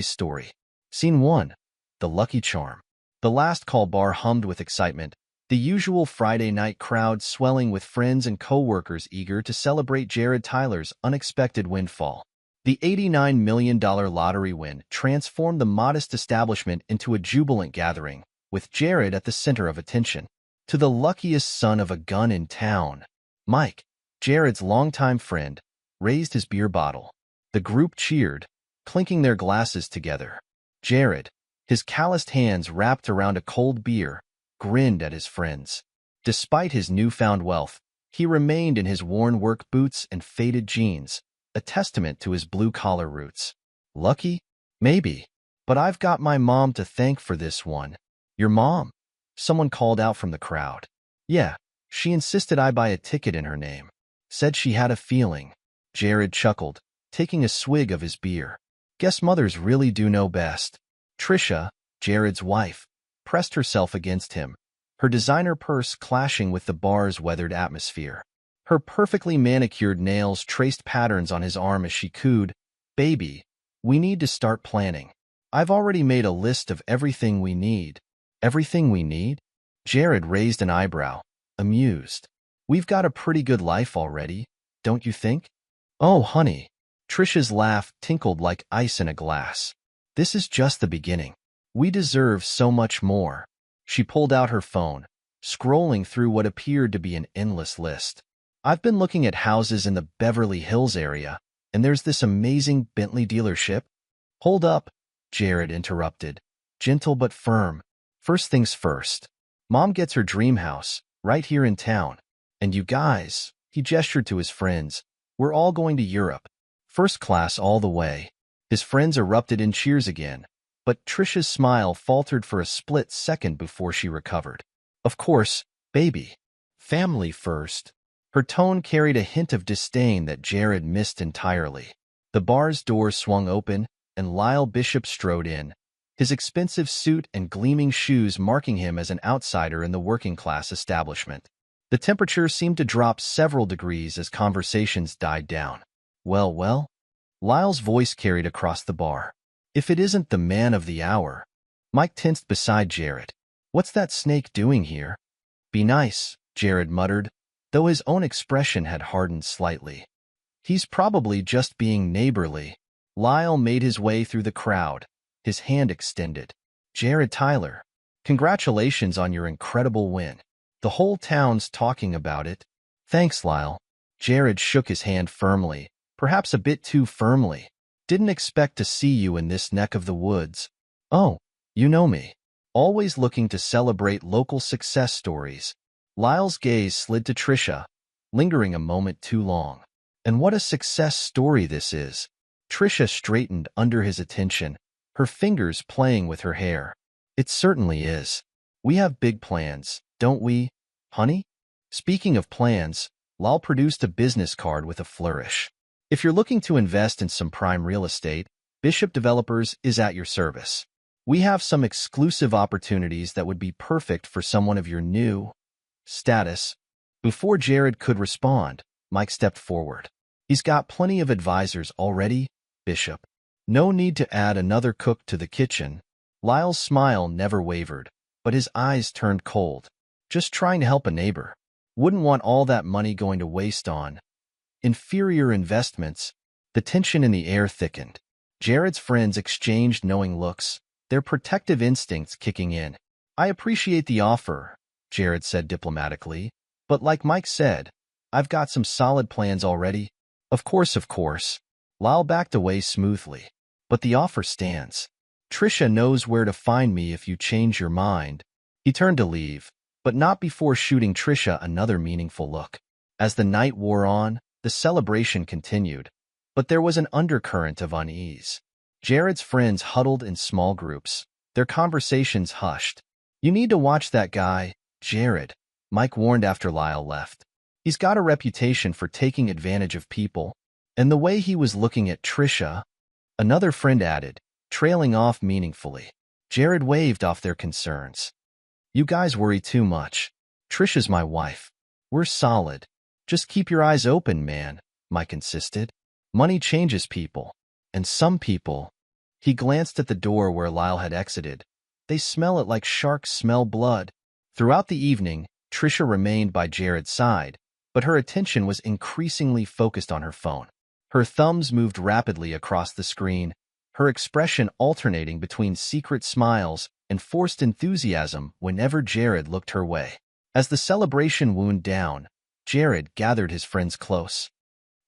Story. Scene 1. The Lucky Charm. The last call bar hummed with excitement, the usual Friday night crowd swelling with friends and co-workers eager to celebrate Jared Tyler's unexpected windfall. The $89 million lottery win transformed the modest establishment into a jubilant gathering, with Jared at the center of attention. To the luckiest son of a gun in town, Mike, Jared's longtime friend, raised his beer bottle. The group cheered, clinking their glasses together. Jared, his calloused hands wrapped around a cold beer, grinned at his friends. Despite his newfound wealth, he remained in his worn work boots and faded jeans, a testament to his blue-collar roots. Lucky? Maybe. But I've got my mom to thank for this one. Your mom? Someone called out from the crowd. Yeah, she insisted I buy a ticket in her name. Said she had a feeling. Jared chuckled, taking a swig of his beer. Guess mothers really do know best. Trisha, Jared's wife, pressed herself against him, her designer purse clashing with the bar's weathered atmosphere. Her perfectly manicured nails traced patterns on his arm as she cooed, "Baby, we need to start planning. I've already made a list of everything we need." Everything we need? Jared raised an eyebrow, amused. We've got a pretty good life already, don't you think? Oh, honey. Trisha's laugh tinkled like ice in a glass. This is just the beginning. We deserve so much more. She pulled out her phone, scrolling through what appeared to be an endless list. I've been looking at houses in the Beverly Hills area, and there's this amazing Bentley dealership. Hold up, Jared interrupted, gentle but firm. First things first. Mom gets her dream house, right here in town. And you guys, he gestured to his friends, we're all going to Europe. First class all the way. His friends erupted in cheers again, but Trisha's smile faltered for a split second before she recovered. Of course, baby. Family first. Her tone carried a hint of disdain that Jared missed entirely. The bar's door swung open, and Lyle Bishop strode in, his expensive suit and gleaming shoes marking him as an outsider in the working-class establishment. The temperature seemed to drop several degrees as conversations died down. Well, Lyle's voice carried across the bar. If it isn't the man of the hour. Mike tensed beside Jared. What's that snake doing here? Be nice, Jared muttered, though his own expression had hardened slightly. He's probably just being neighborly. Lyle made his way through the crowd, his hand extended. Jared Tyler, congratulations on your incredible win. The whole town's talking about it. Thanks, Lyle. Jared shook his hand firmly, perhaps a bit too firmly. Didn't expect to see you in this neck of the woods. Oh, you know me. Always looking to celebrate local success stories. Lyle's gaze slid to Trisha, lingering a moment too long. And what a success story this is. Trisha straightened under his attention, her fingers playing with her hair. It certainly is. We have big plans, don't we, honey? Speaking of plans, Lyle produced a business card with a flourish. If you're looking to invest in some prime real estate, Bishop Developers is at your service. We have some exclusive opportunities that would be perfect for someone of your new status. Before Jared could respond, Mike stepped forward. He's got plenty of advisors already, Bishop. No need to add another cook to the kitchen. Lyle's smile never wavered, but his eyes turned cold. Just trying to help a neighbor. Wouldn't want all that money going to waste on inferior investments. The tension in the air thickened. Jared's friends exchanged knowing looks, their protective instincts kicking in. I appreciate the offer, Jared said diplomatically, but like Mike said, I've got some solid plans already. Of course. Lyle backed away smoothly. But the offer stands. Trisha knows where to find me if you change your mind. He turned to leave, but not before shooting Trisha another meaningful look. As the night wore on, the celebration continued, but there was an undercurrent of unease. Jared's friends huddled in small groups, their conversations hushed. You need to watch that guy, Jared, Mike warned after Lyle left. He's got a reputation for taking advantage of people, and the way he was looking at Trisha, another friend added, trailing off meaningfully. Jared waved off their concerns. You guys worry too much. Trisha's my wife. We're solid. Just keep your eyes open, man, Mike insisted. Money changes people. And some people, He glanced at the door where Lyle had exited. They smell it like sharks smell blood. Throughout the evening, Trisha remained by Jared's side, but her attention was increasingly focused on her phone. Her thumbs moved rapidly across the screen, her expression alternating between secret smiles and forced enthusiasm whenever Jared looked her way. As the celebration wound down, Jared gathered his friends close.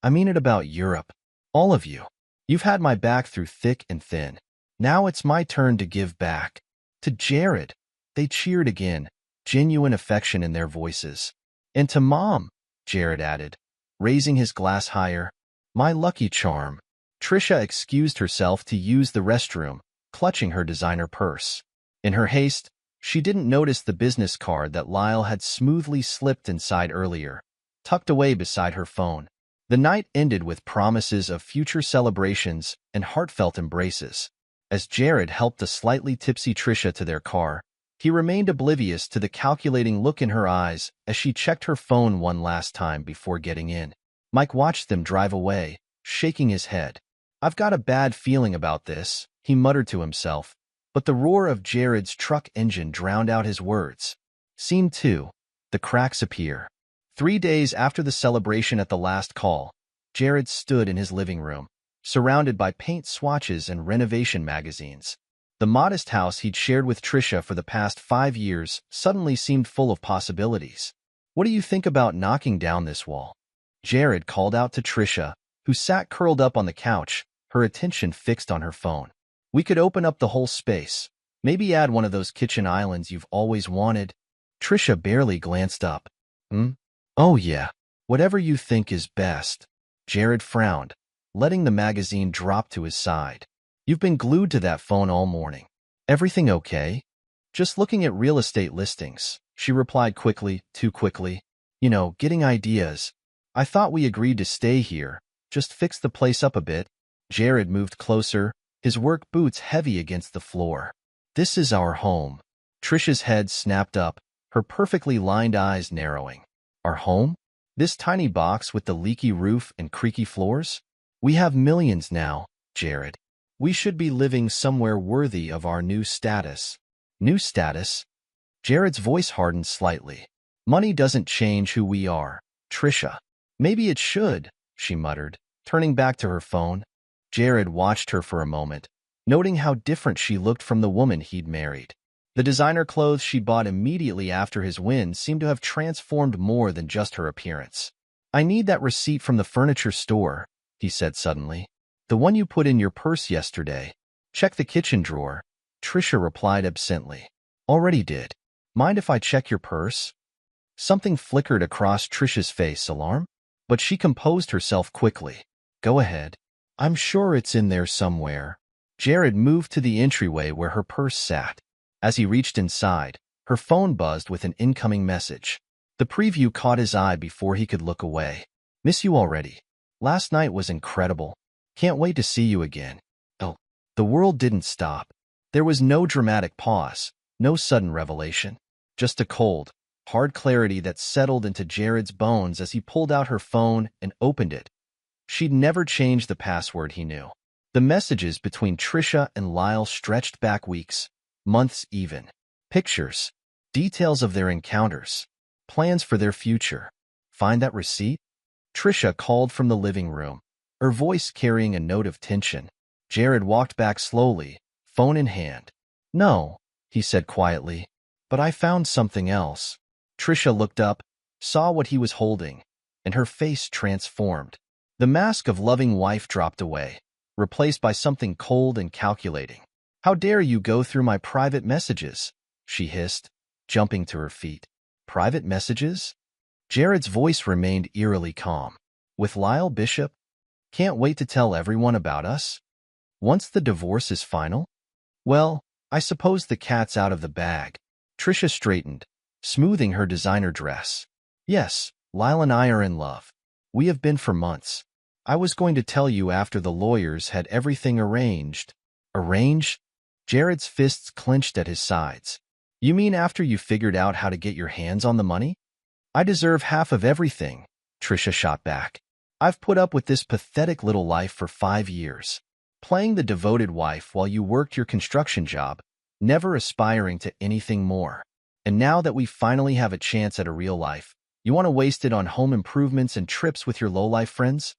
I mean it about Europe. All of you. You've had my back through thick and thin. Now it's my turn to give back. To Jared. They cheered again, genuine affection in their voices. And to Mom, Jared added, raising his glass higher. My lucky charm. Trisha excused herself to use the restroom, clutching her designer purse. In her haste, she didn't notice the business card that Lyle had smoothly slipped inside earlier, tucked away beside her phone. The night ended with promises of future celebrations and heartfelt embraces. As Jared helped a slightly tipsy Trisha to their car, he remained oblivious to the calculating look in her eyes as she checked her phone one last time before getting in. Mike watched them drive away, shaking his head. I've got a bad feeling about this, he muttered to himself, but the roar of Jared's truck engine drowned out his words. Scene 2. The cracks appear. 3 days after the celebration at the last call, Jared stood in his living room, surrounded by paint swatches and renovation magazines. The modest house he'd shared with Trisha for the past 5 years suddenly seemed full of possibilities. What do you think about knocking down this wall? Jared called out to Trisha, who sat curled up on the couch, her attention fixed on her phone. We could open up the whole space. Maybe add one of those kitchen islands you've always wanted. Trisha barely glanced up. Oh yeah, whatever you think is best. Jared frowned, letting the magazine drop to his side. You've been glued to that phone all morning. Everything okay? Just looking at real estate listings, she replied quickly, too quickly. You know, getting ideas. I thought we agreed to stay here, just fix the place up a bit. Jared moved closer, his work boots heavy against the floor. This is our home. Trisha's head snapped up, her perfectly lined eyes narrowing. Our home? This tiny box with the leaky roof and creaky floors? We have millions now, Jared. We should be living somewhere worthy of our new status. New status? Jared's voice hardened slightly. Money doesn't change who we are, Trisha. Maybe it should, she muttered, turning back to her phone. Jared watched her for a moment, noting how different she looked from the woman he'd married. The designer clothes she bought immediately after his win seemed to have transformed more than just her appearance. I need that receipt from the furniture store, he said suddenly. The one you put in your purse yesterday. Check the kitchen drawer. Trisha replied absently. Already did. Mind if I check your purse? Something flickered across Trisha's face. Alarm? But she composed herself quickly. Go ahead. I'm sure it's in there somewhere. Jared moved to the entryway where her purse sat. As he reached inside, her phone buzzed with an incoming message. The preview caught his eye before he could look away. Miss you already. Last night was incredible. Can't wait to see you again. Oh, the world didn't stop. There was no dramatic pause, no sudden revelation. Just a cold, hard clarity that settled into Jared's bones as he pulled out her phone and opened it. She'd never changed the password he knew. The messages between Trisha and Lyle stretched back weeks, months even. Pictures, details of their encounters, plans for their future. Find that receipt? Trisha called from the living room, her voice carrying a note of tension. Jared walked back slowly, phone in hand. No, he said quietly, but I found something else. Trisha looked up, saw what he was holding, and her face transformed. The mask of loving wife dropped away, replaced by something cold and calculating. How dare you go through my private messages? She hissed, jumping to her feet. Private messages? Jared's voice remained eerily calm. With Lyle Bishop? Can't wait to tell everyone about us? Once the divorce is final? Well, I suppose the cat's out of the bag. Trisha straightened, smoothing her designer dress. Yes, Lyle and I are in love. We have been for months. I was going to tell you after the lawyers had everything arranged. Arranged? Jared's fists clenched at his sides. You mean after you figured out how to get your hands on the money? I deserve half of everything, Trisha shot back. I've put up with this pathetic little life for 5 years. playing the devoted wife while you worked your construction job, never aspiring to anything more. And now that we finally have a chance at a real life, you want to waste it on home improvements and trips with your low-life friends?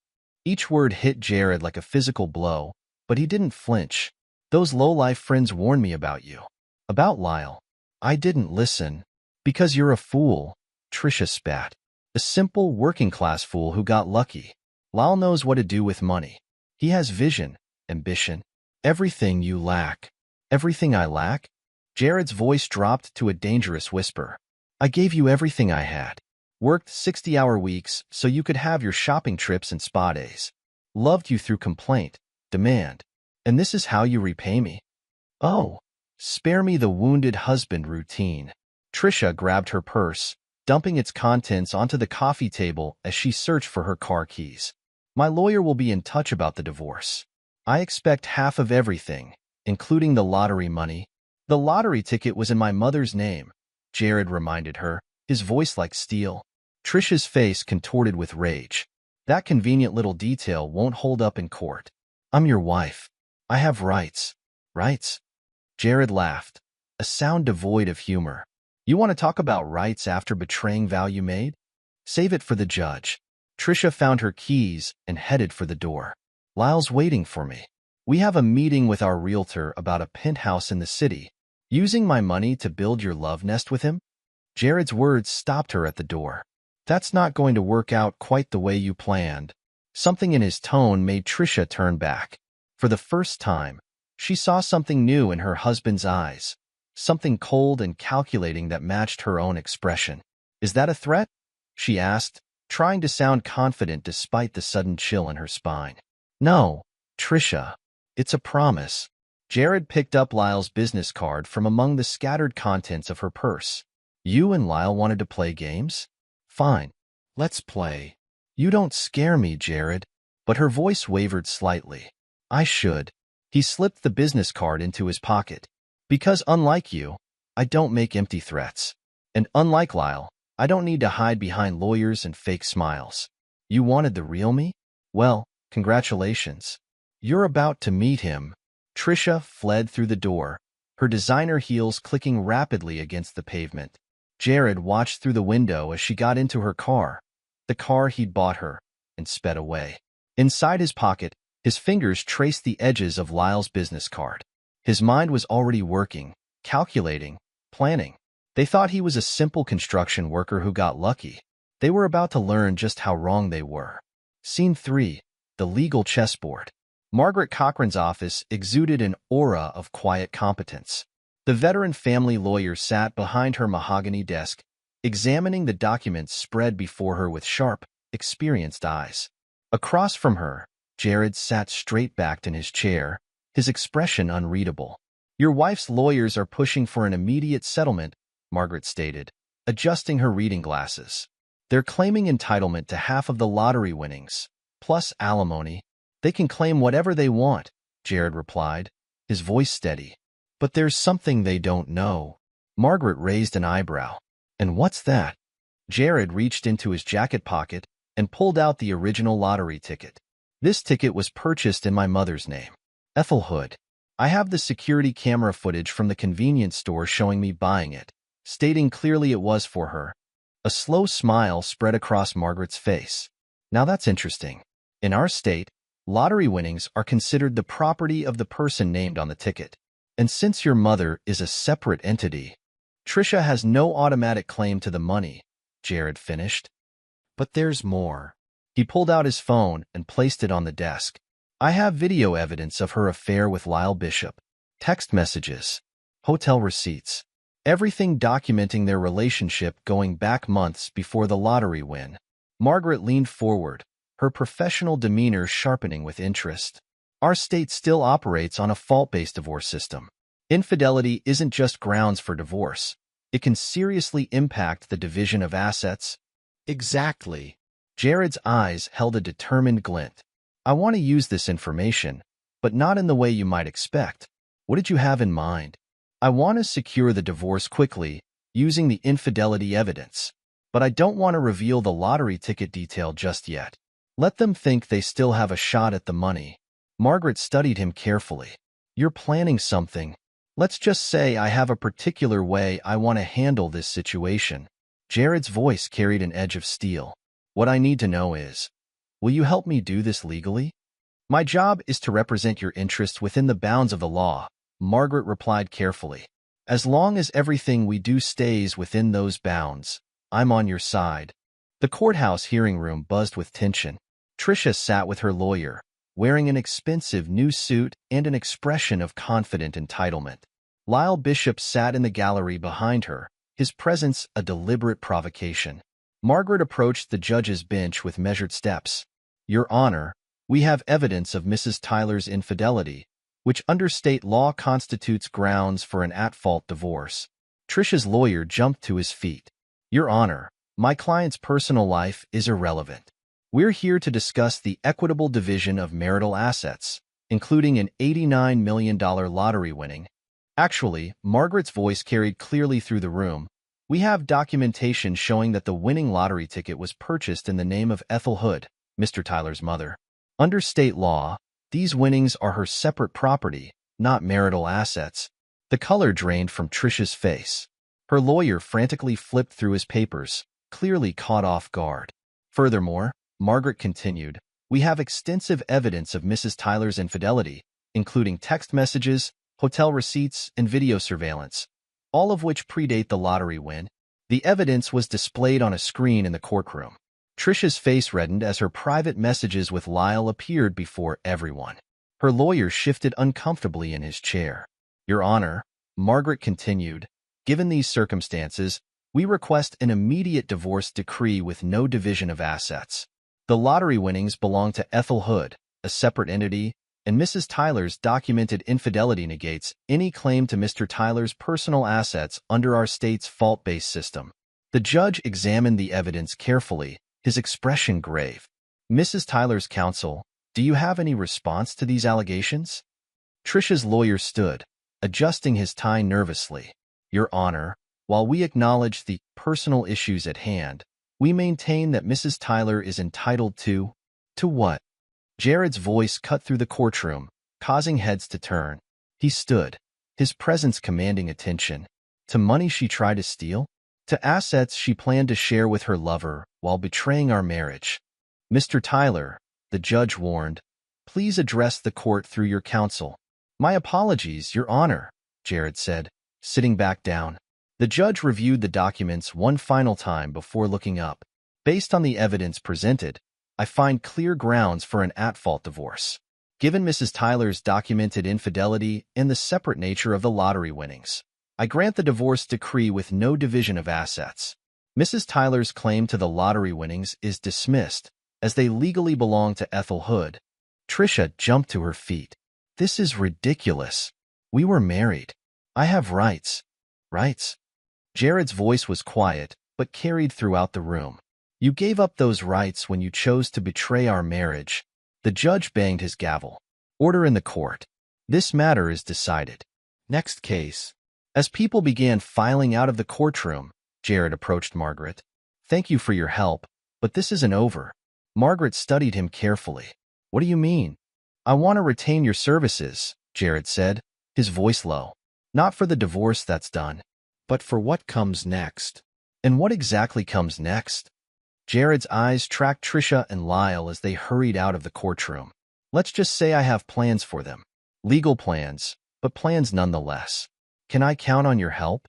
Each word hit Jared like a physical blow, but he didn't flinch. Those low-life friends warned me about you. About Lyle. I didn't listen. Because you're a fool, Trisha spat. A simple, working-class fool who got lucky. Lyle knows what to do with money. He has vision, ambition, everything you lack. Everything I lack? Jared's voice dropped to a dangerous whisper. I gave you everything I had. Worked 60-hour weeks so you could have your shopping trips and spa days. Loved you through complaint, demand. And this is how you repay me? Oh, spare me the wounded husband routine. Trisha grabbed her purse, dumping its contents onto the coffee table as she searched for her car keys. My lawyer will be in touch about the divorce. I expect half of everything, including the lottery money. The lottery ticket was in my mother's name, Jared reminded her, his voice like steel. Trisha's face contorted with rage. That convenient little detail won't hold up in court. I'm your wife. I have rights. Rights? Jared laughed, a sound devoid of humor. You want to talk about rights after betraying vow you made? Save it for the judge. Trisha found her keys and headed for the door. Lyle's waiting for me. We have a meeting with our realtor about a penthouse in the city. Using my money to build your love nest with him? Jared's words stopped her at the door. That's not going to work out quite the way you planned. Something in his tone made Trisha turn back. For the first time, she saw something new in her husband's eyes. Something cold and calculating that matched her own expression. Is that a threat? She asked, trying to sound confident despite the sudden chill in her spine. No, Trisha. It's a promise. Jared picked up Lyle's business card from among the scattered contents of her purse. You and Lyle wanted to play games? Fine. Let's play. You don't scare me, Jared. But her voice wavered slightly. I should. He slipped the business card into his pocket. Because unlike you, I don't make empty threats. And unlike Lyle, I don't need to hide behind lawyers and fake smiles. You wanted the real me? Well, congratulations. You're about to meet him. Trisha fled through the door, her designer heels clicking rapidly against the pavement. Jared watched through the window as she got into her car, the car he'd bought her, and sped away. Inside his pocket, his fingers traced the edges of Lyle's business card. His mind was already working, calculating, planning. They thought he was a simple construction worker who got lucky. They were about to learn just how wrong they were. Scene 3. The legal chessboard. Margaret Cochran's office exuded an aura of quiet competence. The veteran family lawyer sat behind her mahogany desk, examining the documents spread before her with sharp, experienced eyes. Across from her, Jared sat straight-backed in his chair, his expression unreadable. Your wife's lawyers are pushing for an immediate settlement, Margaret stated, adjusting her reading glasses. They're claiming entitlement to half of the lottery winnings, plus alimony. They can claim whatever they want, Jared replied, his voice steady. But there's something they don't know. Margaret raised an eyebrow. And what's that? Jared reached into his jacket pocket and pulled out the original lottery ticket. This ticket was purchased in my mother's name. Ethel Hood. I have the security camera footage from the convenience store showing me buying it, stating clearly it was for her. A slow smile spread across Margaret's face. Now that's interesting. In our state, lottery winnings are considered the property of the person named on the ticket. And since your mother is a separate entity, Trisha has no automatic claim to the money, Jared finished. But there's more. He pulled out his phone and placed it on the desk. I have video evidence of her affair with Lyle Bishop, text messages, hotel receipts, everything documenting their relationship going back months before the lottery win. Margaret leaned forward, her professional demeanor sharpening with interest. Our state still operates on a fault-based divorce system. Infidelity isn't just grounds for divorce. It can seriously impact the division of assets. Exactly. Jared's eyes held a determined glint. I want to use this information, but not in the way you might expect. What did you have in mind? I want to secure the divorce quickly, using the infidelity evidence. But I don't want to reveal the lottery ticket detail just yet. Let them think they still have a shot at the money. Margaret studied him carefully. You're planning something. Let's just say I have a particular way I want to handle this situation. Jared's voice carried an edge of steel. What I need to know is, will you help me do this legally? My job is to represent your interests within the bounds of the law, Margaret replied carefully. As long as everything we do stays within those bounds, I'm on your side. The courthouse hearing room buzzed with tension. Tricia sat with her lawyer, wearing an expensive new suit and an expression of confident entitlement. Lyle Bishop sat in the gallery behind her, his presence a deliberate provocation. Margaret approached the judge's bench with measured steps. Your Honor, we have evidence of Mrs. Tyler's infidelity, which under state law constitutes grounds for an at-fault divorce. Tricia's lawyer jumped to his feet. Your Honor, my client's personal life is irrelevant. We're here to discuss the equitable division of marital assets, including an $89 million lottery winning. Actually, Margaret's voice carried clearly through the room. We have documentation showing that the winning lottery ticket was purchased in the name of Ethel Hood, Mr. Tyler's mother. Under state law, these winnings are her separate property, not marital assets. The color drained from Tricia's face. Her lawyer frantically flipped through his papers, clearly caught off guard. Furthermore, Margaret continued, we have extensive evidence of Mrs. Tyler's infidelity, including text messages, hotel receipts, and video surveillance, all of which predate the lottery win. The evidence was displayed on a screen in the courtroom. Tricia's face reddened as her private messages with Lyle appeared before everyone. Her lawyer shifted uncomfortably in his chair. Your Honor, Margaret continued, given these circumstances, we request an immediate divorce decree with no division of assets. The lottery winnings belong to Ethel Hood, a separate entity, and Mrs. Tyler's documented infidelity negates any claim to Mr. Tyler's personal assets under our state's fault-based system. The judge examined the evidence carefully, his expression grave. Mrs. Tyler's counsel, do you have any response to these allegations? Tricia's lawyer stood, adjusting his tie nervously. Your Honor, while we acknowledge the personal issues at hand, we maintain that Mrs. Tyler is entitled to what? Jared's voice cut through the courtroom, causing heads to turn. He stood, his presence commanding attention. To money she tried to steal? To assets she planned to share with her lover while betraying our marriage. Mr. Tyler, the judge warned, please address the court through your counsel. My apologies, Your Honor, Jared said, sitting back down. The judge reviewed the documents one final time before looking up. Based on the evidence presented, I find clear grounds for an at-fault divorce. Given Mrs. Tyler's documented infidelity and the separate nature of the lottery winnings, I grant the divorce decree with no division of assets. Mrs. Tyler's claim to the lottery winnings is dismissed, as they legally belong to Ethel Hood. Tricia jumped to her feet. This is ridiculous. We were married. I have rights. Rights? Jared's voice was quiet, but carried throughout the room. You gave up those rights when you chose to betray our marriage. The judge banged his gavel. Order in the court. This matter is decided. Next case. As people began filing out of the courtroom, Jared approached Margaret. Thank you for your help, but this isn't over. Margaret studied him carefully. What do you mean? I want to retain your services, Jared said, his voice low. Not for the divorce that's done, but for what comes next. And what exactly comes next? Jared's eyes tracked Tricia and Lyle as they hurried out of the courtroom. Let's just say I have plans for them. Legal plans, but plans nonetheless. Can I count on your help?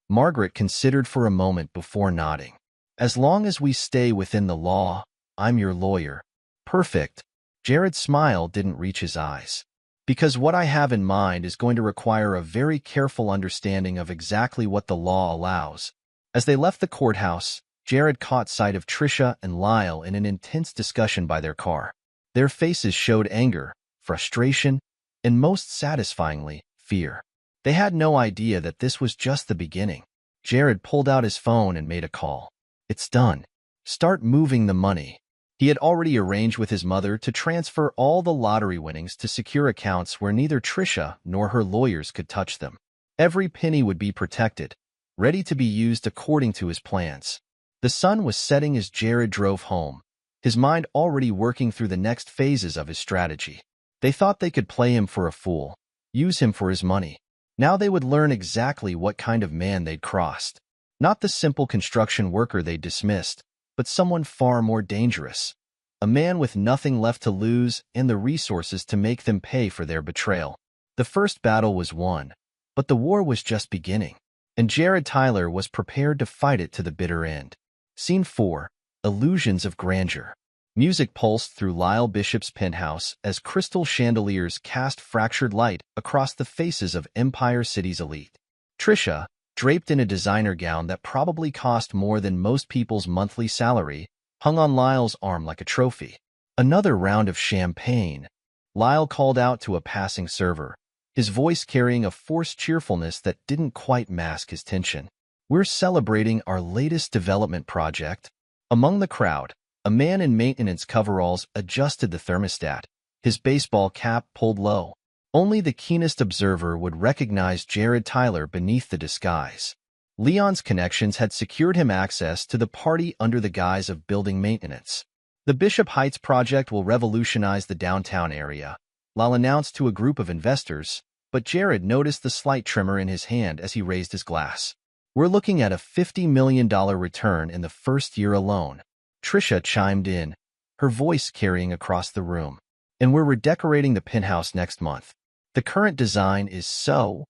Margaret considered for a moment before nodding. As long as we stay within the law, I'm your lawyer. Perfect. Jared's smile didn't reach his eyes. Because what I have in mind is going to require a very careful understanding of exactly what the law allows. As they left the courthouse, Jared caught sight of Tricia and Lyle in an intense discussion by their car. Their faces showed anger, frustration, and most satisfyingly, fear. They had no idea that this was just the beginning. Jared pulled out his phone and made a call. It's done. Start moving the money. He had already arranged with his mother to transfer all the lottery winnings to secure accounts where neither Tricia nor her lawyers could touch them. Every penny would be protected, ready to be used according to his plans. The sun was setting as Jared drove home, his mind already working through the next phases of his strategy. They thought they could play him for a fool, use him for his money. Now they would learn exactly what kind of man they'd crossed. Not the simple construction worker they dismissed, but someone far more dangerous. A man with nothing left to lose and the resources to make them pay for their betrayal. The first battle was won, but the war was just beginning, and Jared Tyler was prepared to fight it to the bitter end. Scene 4. Illusions of Grandeur. Music pulsed through Lyle Bishop's penthouse as crystal chandeliers cast fractured light across the faces of Empire City's elite. Trisha, draped in a designer gown that probably cost more than most people's monthly salary, hung on Lyle's arm like a trophy. Another round of champagne. Lyle called out to a passing server, his voice carrying a forced cheerfulness that didn't quite mask his tension. We're celebrating our latest development project. Among the crowd, a man in maintenance coveralls adjusted the thermostat, his baseball cap pulled low. Only the keenest observer would recognize Jared Tyler beneath the disguise. Leon's connections had secured him access to the party under the guise of building maintenance. The Bishop Heights project will revolutionize the downtown area, Lyle announced to a group of investors, but Jared noticed the slight tremor in his hand as he raised his glass. We're looking at a $50 million return in the first year alone. Trisha chimed in, her voice carrying across the room. And we're redecorating the penthouse next month. The current design is so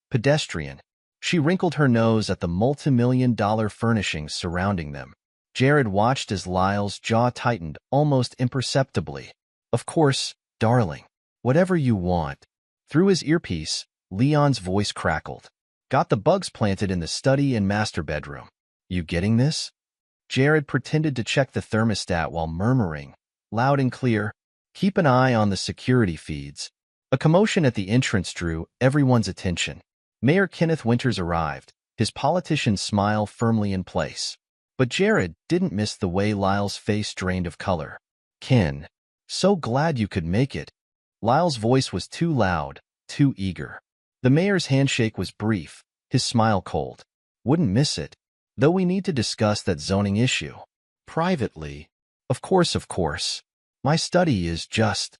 pedestrian. She wrinkled her nose at the multi-million-dollar furnishings surrounding them. Jared watched as Lyle's jaw tightened almost imperceptibly. Of course, darling. Whatever you want. Through his earpiece, Leon's voice crackled. Got the bugs planted in the study and master bedroom. You getting this? Jared pretended to check the thermostat while murmuring, loud and clear, keep an eye on the security feeds. A commotion at the entrance drew everyone's attention. Mayor Kenneth Winters arrived, his politician smile firmly in place. But Jared didn't miss the way Lyle's face drained of color. Ken, so glad you could make it. Lyle's voice was too loud, too eager. The mayor's handshake was brief, his smile cold. Wouldn't miss it. Though we need to discuss that zoning issue. Privately. Of course. My study is just...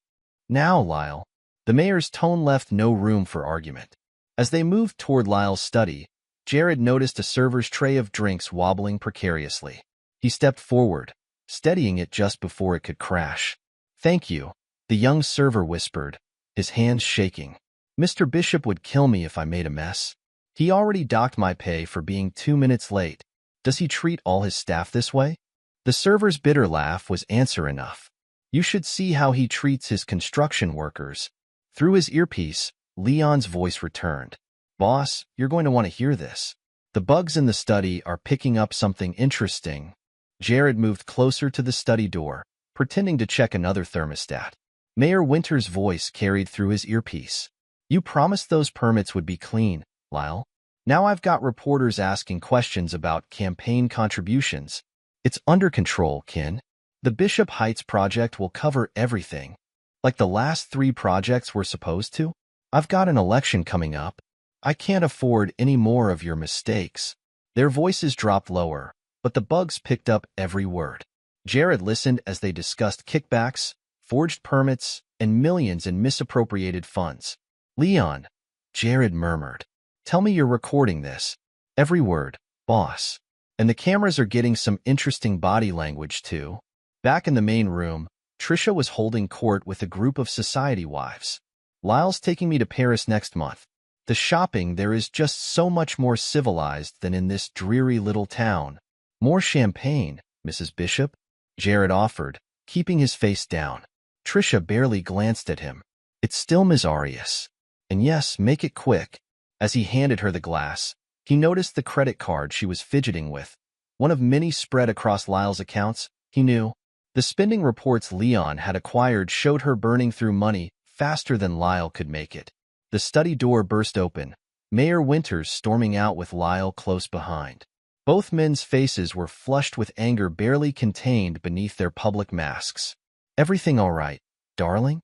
Now, Lyle. The mayor's tone left no room for argument. As they moved toward Lyle's study, Jared noticed a server's tray of drinks wobbling precariously. He stepped forward, steadying it just before it could crash. Thank you, the young server whispered, his hands shaking. Mr. Bishop would kill me if I made a mess. He already docked my pay for being 2 minutes late. Does he treat all his staff this way? The server's bitter laugh was answer enough. You should see how he treats his construction workers. Through his earpiece, Leon's voice returned. Boss, you're going to want to hear this. The bugs in the study are picking up something interesting. Jared moved closer to the study door, pretending to check another thermostat. Mayor Winter's voice carried through his earpiece. You promised those permits would be clean, Lyle. Now I've got reporters asking questions about campaign contributions. It's under control, Ken. The Bishop Heights project will cover everything. Like the last 3 projects were supposed to. I've got an election coming up. I can't afford any more of your mistakes. Their voices dropped lower, but the bugs picked up every word. Jared listened as they discussed kickbacks, forged permits, and millions in misappropriated funds. Leon, Jared murmured. Tell me you're recording this. Every word, boss. And the cameras are getting some interesting body language, too. Back in the main room, Trisha was holding court with a group of society wives. Lyle's taking me to Paris next month. The shopping there is just so much more civilized than in this dreary little town. More champagne, Mrs. Bishop? Jared offered, keeping his face down. Trisha barely glanced at him. It's still Misarius. And yes, make it quick. As he handed her the glass, he noticed the credit card she was fidgeting with. One of many spread across Lyle's accounts, he knew. The spending reports Leon had acquired showed her burning through money faster than Lyle could make it. The study door burst open, Mayor Winters storming out with Lyle close behind. Both men's faces were flushed with anger barely contained beneath their public masks. Everything all right, darling?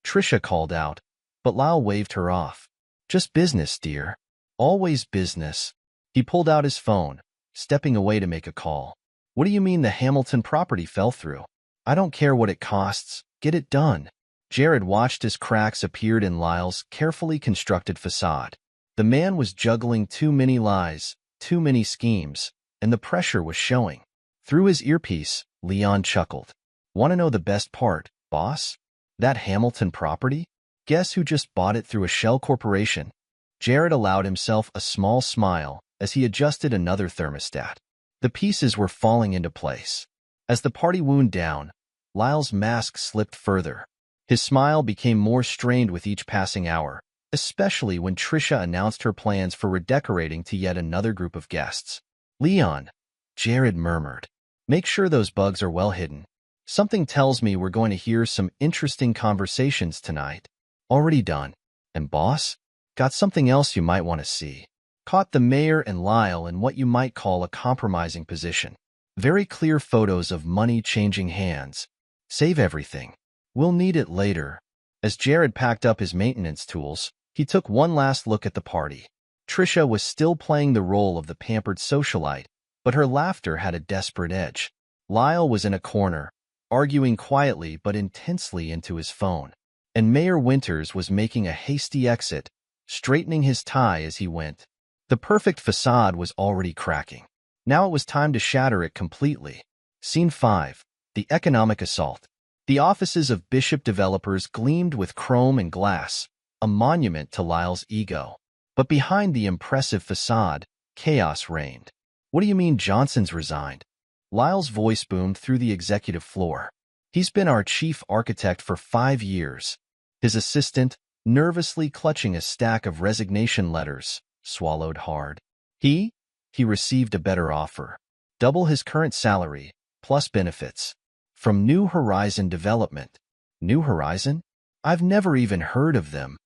Trisha called out, but Lyle waved her off. Just business, dear. Always business. He pulled out his phone, stepping away to make a call. What do you mean the Hamilton property fell through? I don't care what it costs. Get it done. Jared watched as cracks appeared in Lyle's carefully constructed facade. The man was juggling too many lies, too many schemes, and the pressure was showing. Through his earpiece, Leon chuckled. "Want to know the best part, boss? That Hamilton property? Guess who just bought it through a shell corporation?" Jared allowed himself a small smile as he adjusted another thermostat. The pieces were falling into place. As the party wound down, Lyle's mask slipped further. His smile became more strained with each passing hour, especially when Trisha announced her plans for redecorating to yet another group of guests. "Leon," Jared murmured, "make sure those bugs are well hidden. Something tells me we're going to hear some interesting conversations tonight." "Already done. And boss, got something else you might want to see." Caught the mayor and Lyle in what you might call a compromising position. Very clear photos of money changing hands. "Save everything. We'll need it later." As Jared packed up his maintenance tools, he took one last look at the party. Trisha was still playing the role of the pampered socialite, but her laughter had a desperate edge. Lyle was in a corner, arguing quietly but intensely into his phone. And Mayor Winters was making a hasty exit, straightening his tie as he went. The perfect facade was already cracking. Now it was time to shatter it completely. Scene 5. The Economic Assault. The offices of Bishop Developers gleamed with chrome and glass, a monument to Lyle's ego. But behind the impressive facade, chaos reigned. "What do you mean Johnson's resigned?" Lyle's voice boomed through the executive floor. "He's been our chief architect for 5 years." His assistant, nervously clutching a stack of resignation letters, swallowed hard. He received a better offer. Double his current salary, plus benefits. From New Horizon Development. New Horizon? I've never even heard of them.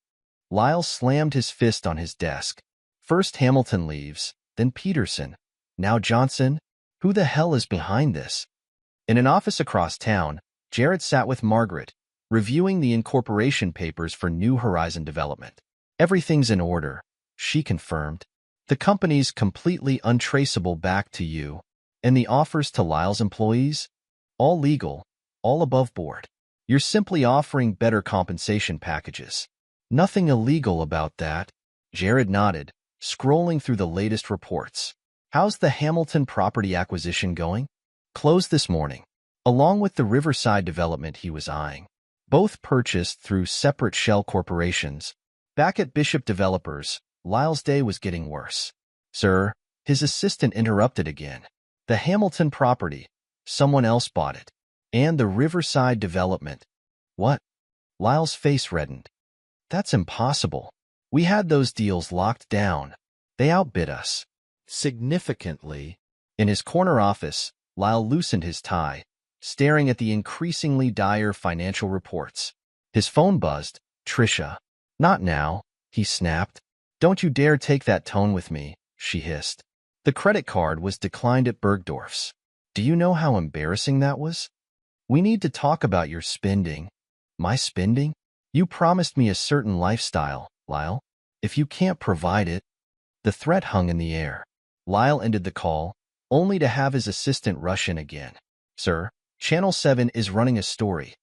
Lyle slammed his fist on his desk. First Hamilton leaves, then Peterson. Now Johnson? Who the hell is behind this? In an office across town, Jared sat with Margaret, reviewing the incorporation papers for New Horizon Development. "Everything's in order," she confirmed. "The company's completely untraceable back to you, and the offers to Lyle's employees? All legal, all above board. You're simply offering better compensation packages." "Nothing illegal about that." Jared nodded, scrolling through the latest reports. "How's the Hamilton property acquisition going?" "Closed this morning, along with the Riverside development he was eyeing. Both purchased through separate shell corporations." Back at Bishop Developers, Lyle's day was getting worse. "Sir," his assistant interrupted again. "The Hamilton property. Someone else bought it. And the Riverside development." "What?" Lyle's face reddened. "That's impossible. We had those deals locked down. They outbid us significantly." In his corner office, Lyle loosened his tie, staring at the increasingly dire financial reports. His phone buzzed. "Trisha." "Not now," he snapped. "Don't you dare take that tone with me," she hissed. "The credit card was declined at Bergdorf's. Do you know how embarrassing that was? We need to talk about your spending." "My spending? You promised me a certain lifestyle, Lyle. If you can't provide it..." The threat hung in the air. Lyle ended the call, only to have his assistant rush in again. "Sir, Channel 7 is running a story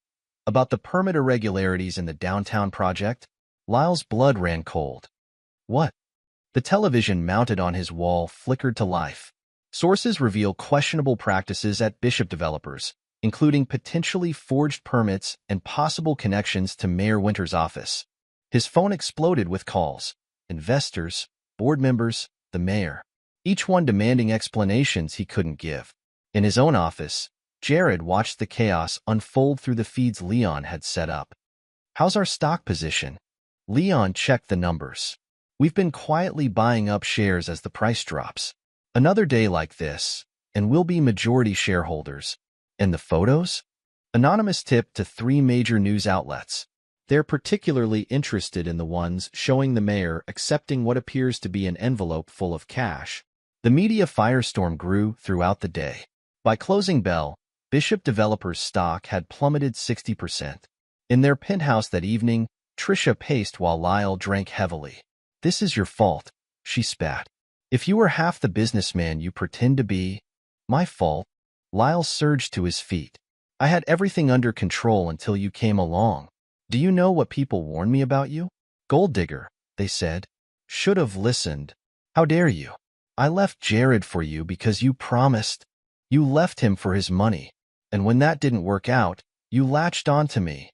about the permit irregularities in the downtown project." Lyle's blood ran cold. "What?" The television mounted on his wall flickered to life. "Sources reveal questionable practices at Bishop Developers, including potentially forged permits and possible connections to Mayor Winters' office." His phone exploded with calls. Investors, board members, the mayor. Each one demanding explanations he couldn't give. In his own office, Jared watched the chaos unfold through the feeds Leon had set up. "How's our stock position?" Leon checked the numbers. "We've been quietly buying up shares as the price drops. Another day like this, and we'll be majority shareholders." "And the photos?" Anonymous tip to 3 major news outlets. They're particularly interested in the ones showing the mayor accepting what appears to be an envelope full of cash. The media firestorm grew throughout the day. By closing bell, Bishop Developers' stock had plummeted 60%. In their penthouse that evening, Trisha paced while Lyle drank heavily. "This is your fault," she spat. "If you were half the businessman you pretend to be..." "My fault?" Lyle surged to his feet. "I had everything under control until you came along. Do you know what people warned me about you? Gold digger, they said. Should have listened. How dare you? I left Jared for you because you promised. You left him for his money. And when that didn't work out, you latched onto me.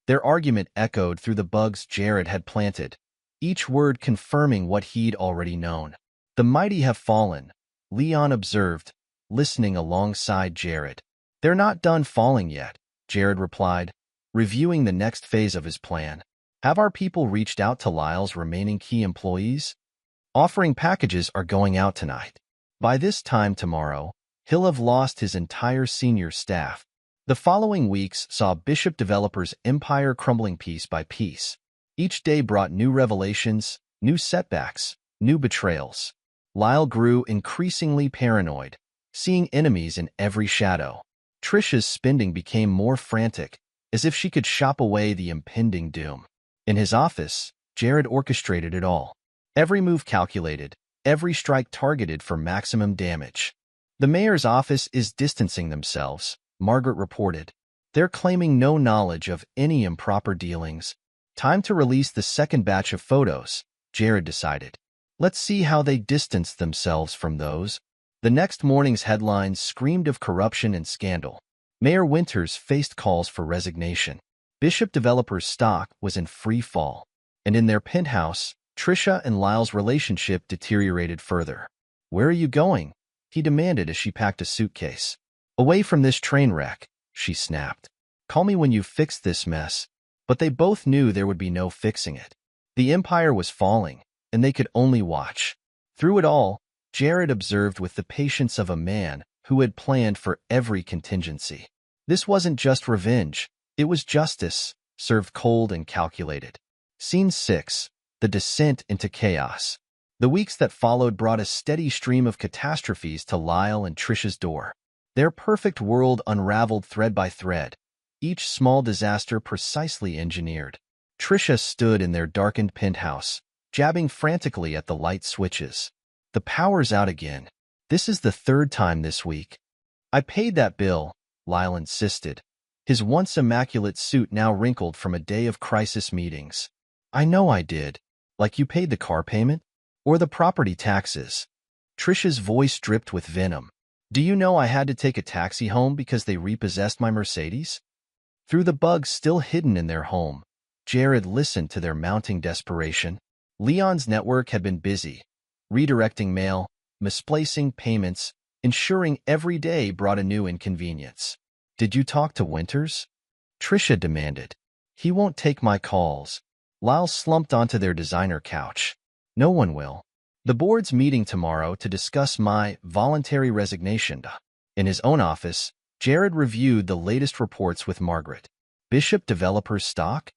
Their argument echoed through the bugs Jared had planted, each word confirming what he'd already known. The mighty have fallen, Leon observed, listening alongside Jared. They're not done falling yet, Jared replied, reviewing the next phase of his plan. Have our people reached out to Lyle's remaining key employees? Offering packages are going out tonight. By this time tomorrow, he'll have lost his entire senior staff. The following weeks saw Bishop Developers' empire crumbling piece by piece. Each day brought new revelations, new setbacks, new betrayals. Lyle grew increasingly paranoid, seeing enemies in every shadow. Trisha's spending became more frantic, as if she could shop away the impending doom. In his office, Jared orchestrated it all. Every move calculated, every strike targeted for maximum damage. The mayor's office is distancing themselves, Margaret reported. They're claiming no knowledge of any improper dealings. Time to release the second batch of photos, Jared decided. Let's see how they distance themselves from those. The next morning's headlines screamed of corruption and scandal. Mayor Winters faced calls for resignation. Bishop Developers' stock was in free fall. And in their penthouse, Trisha and Lyle's relationship deteriorated further. Where are you going? He demanded as she packed a suitcase. Away from this train wreck, she snapped. Call me when you've fixed this mess. But they both knew there would be no fixing it. The empire was falling, and they could only watch. Through it all, Jared observed with the patience of a man who had planned for every contingency. This wasn't just revenge, it was justice, served cold and calculated. Scene 6. The Descent into Chaos. The weeks that followed brought a steady stream of catastrophes to Lyle and Trisha's door. Their perfect world unraveled thread by thread, each small disaster precisely engineered. Trisha stood in their darkened penthouse, jabbing frantically at the light switches. The power's out again. This is the third time this week. I paid that bill, Lyle insisted, his once immaculate suit now wrinkled from a day of crisis meetings. I know I did. Like you paid the car payment? Or the property taxes? Trisha's voice dripped with venom. Do you know I had to take a taxi home because they repossessed my Mercedes? Through the bugs still hidden in their home, Jared listened to their mounting desperation. Leon's network had been busy, redirecting mail, misplacing payments, ensuring every day brought a new inconvenience. Did you talk to Winters? Trisha demanded. He won't take my calls. Lyle slumped onto their designer couch. No one will. The board's meeting tomorrow to discuss my voluntary resignation. In his own office, Jared reviewed the latest reports with Margaret. Bishop Developers' stock?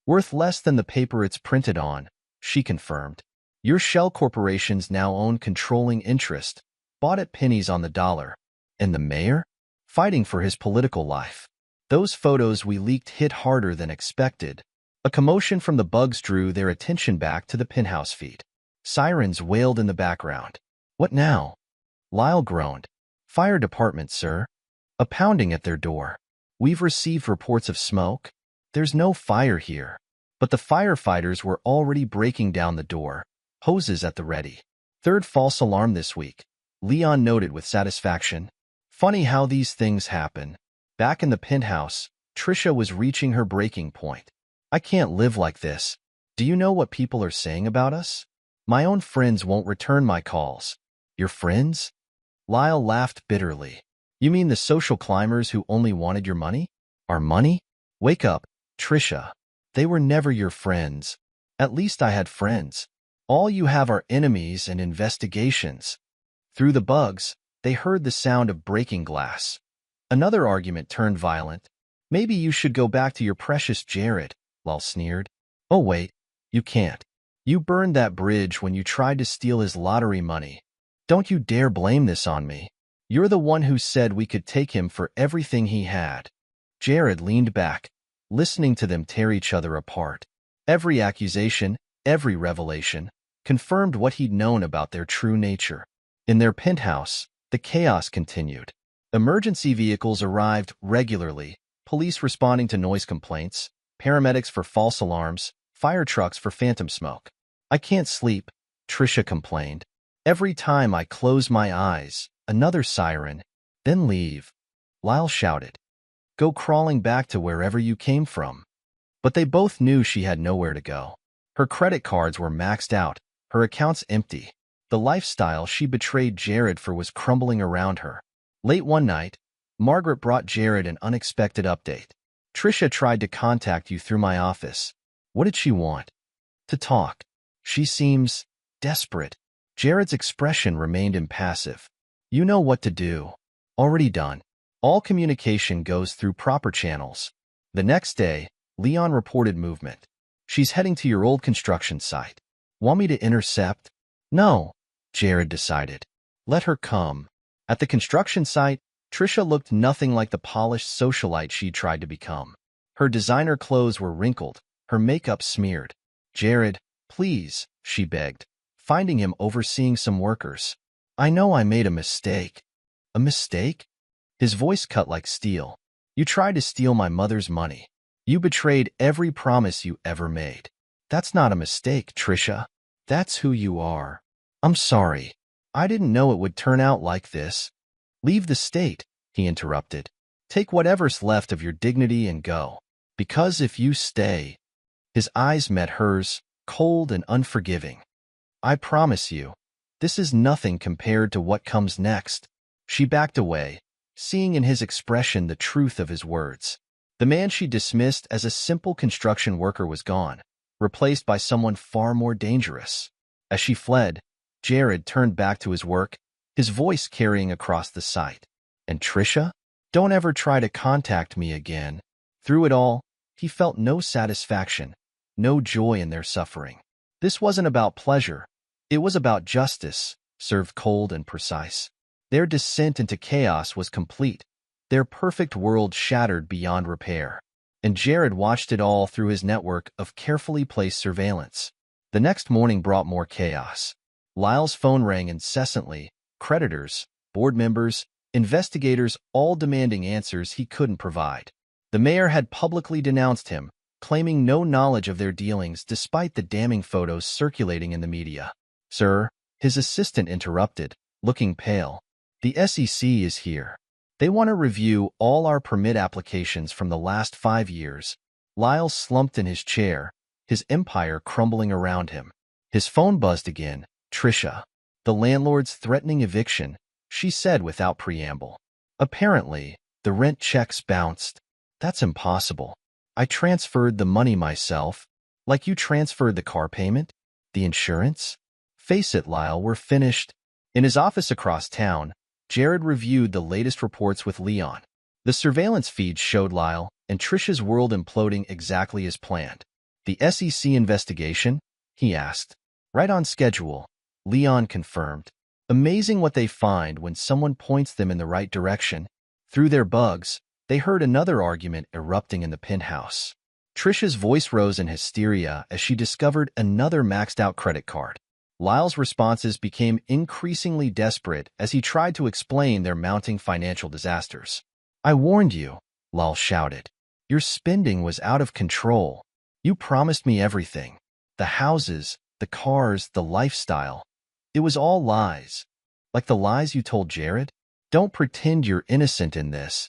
Worth less than the paper it's printed on, she confirmed. Your shell corporations now own controlling interest, bought at pennies on the dollar. And the mayor? Fighting for his political life. Those photos we leaked hit harder than expected. A commotion from the bugs drew their attention back to the penthouse feed. Sirens wailed in the background. What now? Lyle groaned. Fire department, sir. A pounding at their door. We've received reports of smoke. There's no fire here. But the firefighters were already breaking down the door, hoses at the ready. Third false alarm this week, Leon noted with satisfaction. Funny how these things happen. Back in the penthouse, Trisha was reaching her breaking point. I can't live like this. Do you know what people are saying about us? My own friends won't return my calls. Your friends? Lyle laughed bitterly. You mean the social climbers who only wanted your money? Our money? Wake up, Trisha. They were never your friends. At least I had friends. All you have are enemies and investigations. Through the bugs, they heard the sound of breaking glass. Another argument turned violent. Maybe you should go back to your precious Jared, Lyle sneered. Oh wait, you can't. You burned that bridge when you tried to steal his lottery money. Don't you dare blame this on me. You're the one who said we could take him for everything he had. Jared leaned back, listening to them tear each other apart. Every accusation, every revelation, confirmed what he'd known about their true nature. In their penthouse, the chaos continued. Emergency vehicles arrived regularly, police responding to noise complaints, paramedics for false alarms, fire trucks for phantom smoke. I can't sleep, Trisha complained. Every time I close my eyes, another siren, then leave. Lyle shouted. Go crawling back to wherever you came from. But they both knew she had nowhere to go. Her credit cards were maxed out, her accounts empty. The lifestyle she betrayed Jared for was crumbling around her. Late one night, Margaret brought Jared an unexpected update. Trisha tried to contact you through my office. What did she want? To talk. She seems desperate. Jared's expression remained impassive. You know what to do. Already done. All communication goes through proper channels. The next day, Leon reported movement. She's heading to your old construction site. Want me to intercept? No, Jared decided. Let her come. At the construction site, Trisha looked nothing like the polished socialite she tried to become. Her designer clothes were wrinkled, her makeup smeared. Jared, please, she begged, finding him overseeing some workers. I know I made a mistake. A mistake? His voice cut like steel. You tried to steal my mother's money. You betrayed every promise you ever made. That's not a mistake, Trisha. That's who you are. I'm sorry. I didn't know it would turn out like this. Leave the state, he interrupted. Take whatever's left of your dignity and go. Because if you stay... His eyes met hers, cold and unforgiving. I promise you, this is nothing compared to what comes next. She backed away, seeing in his expression the truth of his words. The man she dismissed as a simple construction worker was gone, replaced by someone far more dangerous. As she fled, Jared turned back to his work, his voice carrying across the site. And Trisha? Don't ever try to contact me again. Through it all, he felt no satisfaction, no joy in their suffering. This wasn't about pleasure. It was about justice, served cold and precise. Their descent into chaos was complete, their perfect world shattered beyond repair. And Jared watched it all through his network of carefully placed surveillance. The next morning brought more chaos. Lyle's phone rang incessantly, creditors, board members, investigators all demanding answers he couldn't provide. The mayor had publicly denounced him, claiming no knowledge of their dealings despite the damning photos circulating in the media. Sir, his assistant interrupted, looking pale. The SEC is here. They want to review all our permit applications from the last 5 years. Lyle slumped in his chair, his empire crumbling around him. His phone buzzed again. Trisha. The landlord's threatening eviction, she said without preamble. Apparently, the rent checks bounced. That's impossible. I transferred the money myself, like you transferred the car payment, the insurance. Face it, Lyle, we're finished. In his office across town, Jared reviewed the latest reports with Leon. The surveillance feeds showed Lyle and Trisha's world imploding exactly as planned. The SEC investigation? He asked. Right on schedule, Leon confirmed. Amazing what they find when someone points them in the right direction. Through their bugs, they heard another argument erupting in the penthouse. Trisha's voice rose in hysteria as she discovered another maxed-out credit card. Lyle's responses became increasingly desperate as he tried to explain their mounting financial disasters. I warned you, Lyle shouted. Your spending was out of control. You promised me everything. The houses, the cars, the lifestyle. It was all lies. Like the lies you told Jared? Don't pretend you're innocent in this.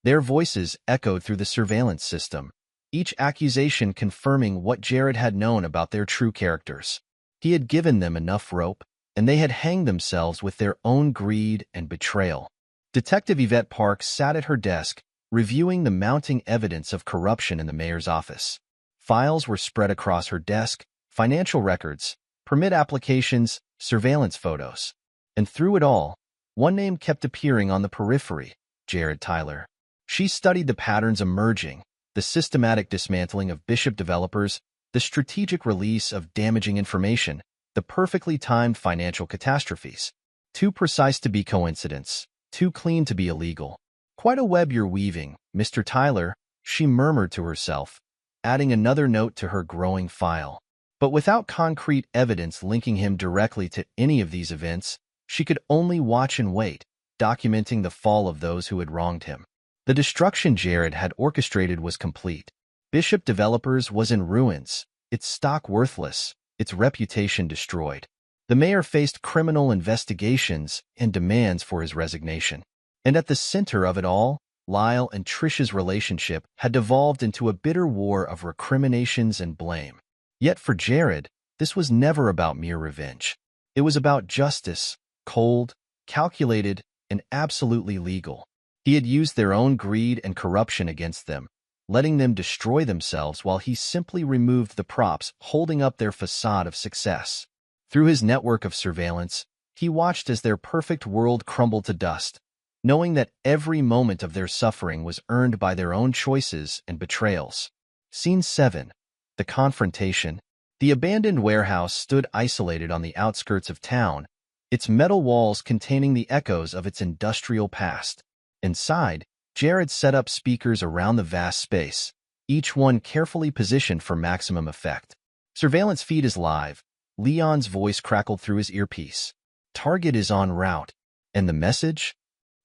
Their voices echoed through the surveillance system, each accusation confirming what Jared had known about their true characters. He had given them enough rope, and they had hanged themselves with their own greed and betrayal. Detective Yvette Parks sat at her desk, reviewing the mounting evidence of corruption in the mayor's office. Files were spread across her desk, financial records, permit applications, surveillance photos. And through it all, one name kept appearing on the periphery, Jared Tyler. She studied the patterns emerging, the systematic dismantling of Bishop developers, the strategic release of damaging information, the perfectly timed financial catastrophes. Too precise to be coincidence, too clean to be illegal. Quite a web you're weaving, Mr. Tyler, she murmured to herself, adding another note to her growing file. But without concrete evidence linking him directly to any of these events, she could only watch and wait, documenting the fall of those who had wronged him. The destruction Jared had orchestrated was complete. Bishop Developers was in ruins, its stock worthless, its reputation destroyed. The mayor faced criminal investigations and demands for his resignation. And at the center of it all, Lyle and Trisha's relationship had devolved into a bitter war of recriminations and blame. Yet for Jared, this was never about mere revenge. It was about justice, cold, calculated, and absolutely legal. He had used their own greed and corruption against them, letting them destroy themselves while he simply removed the props holding up their facade of success. Through his network of surveillance, he watched as their perfect world crumbled to dust, knowing that every moment of their suffering was earned by their own choices and betrayals. Scene 7. The Confrontation. The abandoned warehouse stood isolated on the outskirts of town, its metal walls containing the echoes of its industrial past. Inside, Jared set up speakers around the vast space, each one carefully positioned for maximum effect. Surveillance feed is live. Leon's voice crackled through his earpiece. Target is en route. And the message?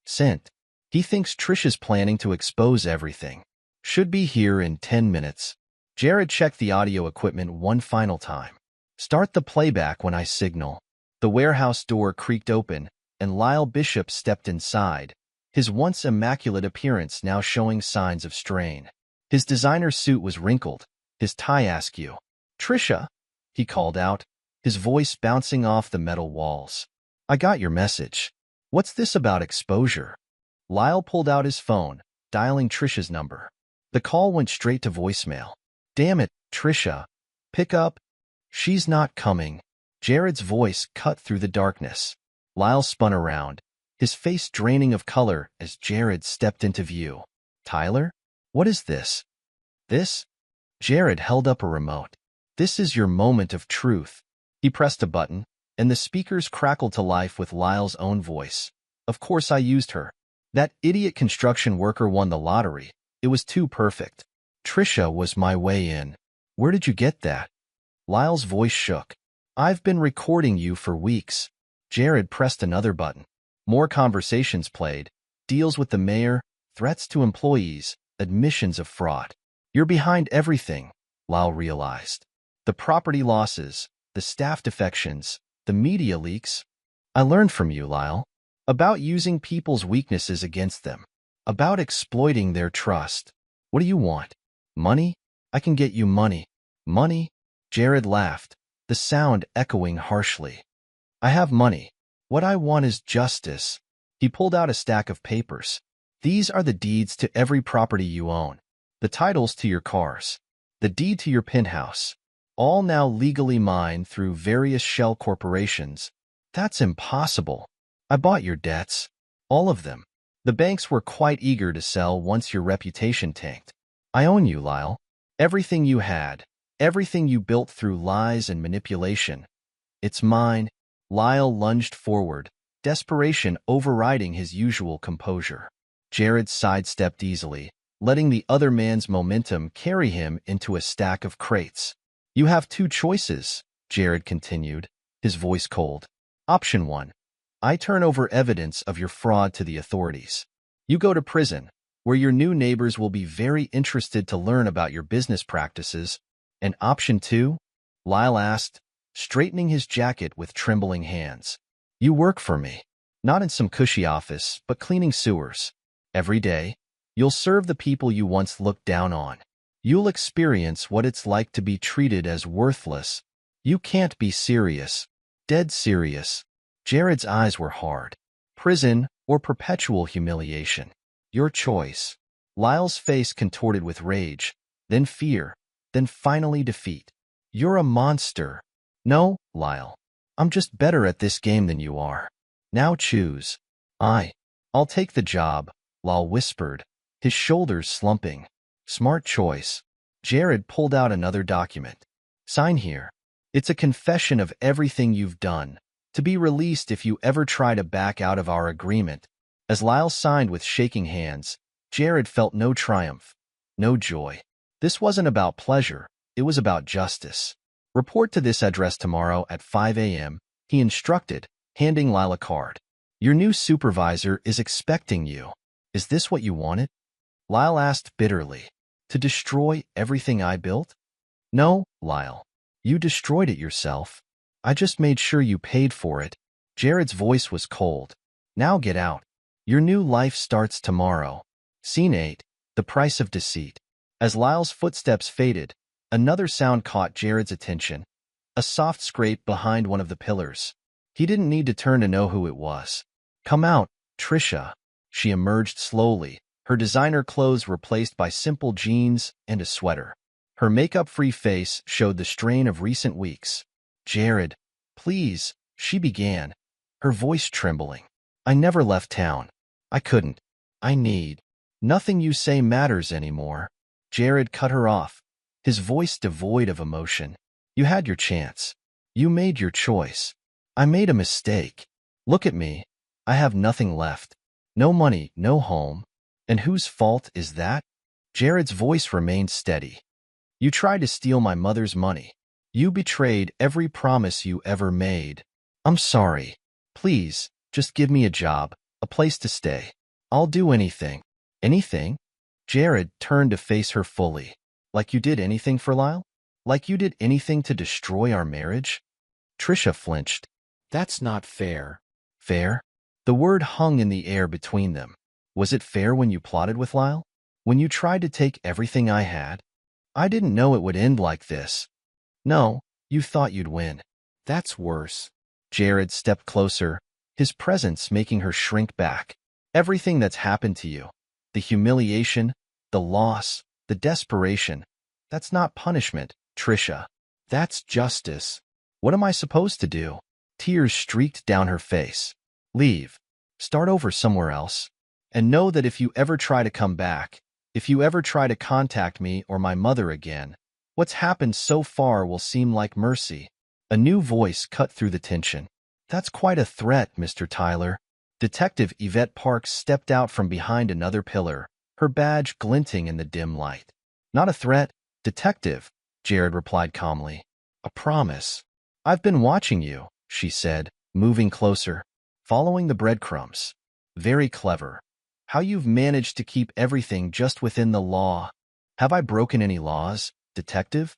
Sent. He thinks Trisha's planning to expose everything. Should be here in 10 minutes. Jared checked the audio equipment one final time. Start the playback when I signal. The warehouse door creaked open, and Lyle Bishop stepped inside, his once immaculate appearance now showing signs of strain. His designer suit was wrinkled, his tie askew. Trisha, he called out, his voice bouncing off the metal walls. I got your message. What's this about exposure? Lyle pulled out his phone, dialing Trisha's number. The call went straight to voicemail. Damn it, Trisha. Pick up. She's not coming. Jared's voice cut through the darkness. Lyle spun around, his face draining of color as Jared stepped into view. Tyler? What is this? This? Jared held up a remote. This is your moment of truth. He pressed a button, and the speakers crackled to life with Lyle's own voice. Of course I used her. That idiot construction worker won the lottery. It was too perfect. Trisha was my way in. Where did you get that? Lyle's voice shook. I've been recording you for weeks. Jared pressed another button. More conversations played. Deals with the mayor, threats to employees, admissions of fraud. You're behind everything, Lyle realized. The property losses, the staff defections, the media leaks. I learned from you, Lyle. About using people's weaknesses against them. About exploiting their trust. What do you want? Money? I can get you money. Money? Jared laughed, the sound echoing harshly. I have money. What I want is justice. He pulled out a stack of papers. These are the deeds to every property you own. The titles to your cars. The deed to your penthouse. All now legally mine through various shell corporations. That's impossible. I bought your debts. All of them. The banks were quite eager to sell once your reputation tanked. I own you, Lyle. Everything you had. Everything you built through lies and manipulation. It's mine. Lyle lunged forward, desperation overriding his usual composure. Jared sidestepped easily, letting the other man's momentum carry him into a stack of crates. You have two choices, Jared continued, his voice cold. Option 1. I turn over evidence of your fraud to the authorities. You go to prison, where your new neighbors will be very interested to learn about your business practices. And option 2? Lyle asked, straightening his jacket with trembling hands. You work for me. Not in some cushy office, but cleaning sewers. Every day, you'll serve the people you once looked down on. You'll experience what it's like to be treated as worthless. You can't be serious. Dead serious. Jared's eyes were hard. Prison or perpetual humiliation. Your choice. Lyle's face contorted with rage, then fear, then finally defeat. You're a monster. No, Lyle. I'm just better at this game than you are. Now choose. I'll take the job, Lyle whispered, his shoulders slumping. Smart choice. Jared pulled out another document. Sign here. It's a confession of everything you've done, to be released if you ever try to back out of our agreement. As Lyle signed with shaking hands, Jared felt no triumph, no joy. This wasn't about pleasure, it was about justice. Report to this address tomorrow at 5 a.m., he instructed, handing Lyle a card. Your new supervisor is expecting you. Is this what you wanted? Lyle asked bitterly. To destroy everything I built? No, Lyle. You destroyed it yourself. I just made sure you paid for it. Jared's voice was cold. Now get out. Your new life starts tomorrow. Scene 8. The Price of Deceit. As Lyle's footsteps faded, another sound caught Jared's attention. A soft scrape behind one of the pillars. He didn't need to turn to know who it was. Come out, Trisha. She emerged slowly, her designer clothes replaced by simple jeans and a sweater. Her makeup-free face showed the strain of recent weeks. Jared, please, she began, her voice trembling. I never left town. I couldn't. I need. Nothing you say matters anymore. Jared cut her off, his voice devoid of emotion. You had your chance. You made your choice. I made a mistake. Look at me. I have nothing left. No money, no home. And whose fault is that? Jared's voice remained steady. You tried to steal my mother's money. You betrayed every promise you ever made. I'm sorry. Please, just give me a job, a place to stay. I'll do anything. Anything? Jared turned to face her fully. Like you did anything for Lyle? Like you did anything to destroy our marriage? Trisha flinched. That's not fair. Fair? The word hung in the air between them. Was it fair when you plotted with Lyle? When you tried to take everything I had? I didn't know it would end like this. No, you thought you'd win. That's worse. Jared stepped closer, his presence making her shrink back. Everything that's happened to you, the humiliation, the loss, the desperation, that's not punishment, Trisha. That's justice. What am I supposed to do? Tears streaked down her face. Leave. Start over somewhere else. And know that if you ever try to come back, if you ever try to contact me or my mother again, what's happened so far will seem like mercy. A new voice cut through the tension. That's quite a threat, Mr. Tyler. Detective Yvette Parks stepped out from behind another pillar, her badge glinting in the dim light. Not a threat, Detective, Jared replied calmly. A promise. I've been watching you, she said, moving closer, following the breadcrumbs. Very clever. How you've managed to keep everything just within the law. Have I broken any laws, Detective?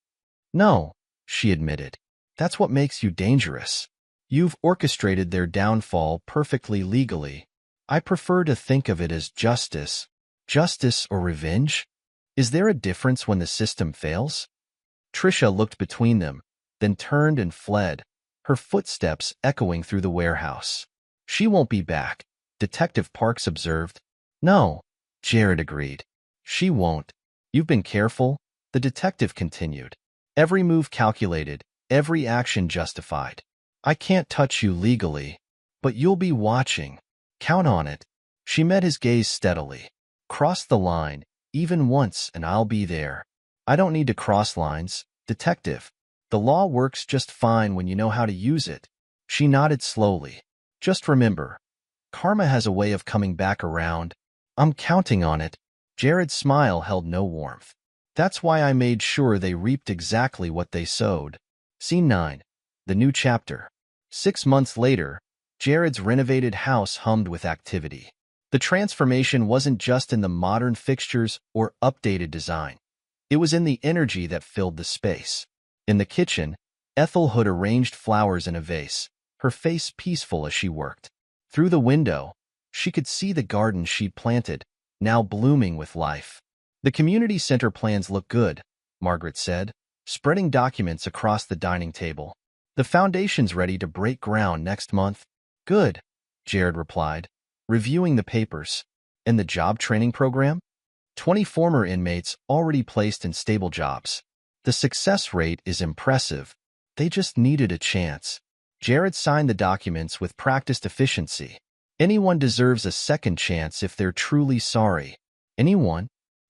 No, she admitted. That's what makes you dangerous. You've orchestrated their downfall perfectly legally. I prefer to think of it as justice. Justice or revenge? Is there a difference when the system fails? Trisha looked between them, then turned and fled, her footsteps echoing through the warehouse. She won't be back, Detective Parks observed. No, Jared agreed. She won't. You've been careful, the detective continued. Every move calculated, every action justified. I can't touch you legally, but you'll be watching. Count on it. She met his gaze steadily. Cross the line, even once, and I'll be there. I don't need to cross lines, Detective. The law works just fine when you know how to use it. She nodded slowly. Just remember, karma has a way of coming back around. I'm counting on it. Jared's smile held no warmth. That's why I made sure they reaped exactly what they sowed. Scene 9. The new chapter. 6 months later, Jared's renovated house hummed with activity. The transformation wasn't just in the modern fixtures or updated design. It was in the energy that filled the space. In the kitchen, Ethel Hood arranged flowers in a vase, her face peaceful as she worked. Through the window, she could see the garden she'd planted, now blooming with life. The community center plans look good, Margaret said, spreading documents across the dining table. The foundation's ready to break ground next month. Good, Jared replied, reviewing the papers. And the job training program? 20 former inmates already placed in stable jobs. The success rate is impressive. They just needed a chance. Jared signed the documents with practiced efficiency. Anyone deserves a second chance if they're truly sorry. Anyone?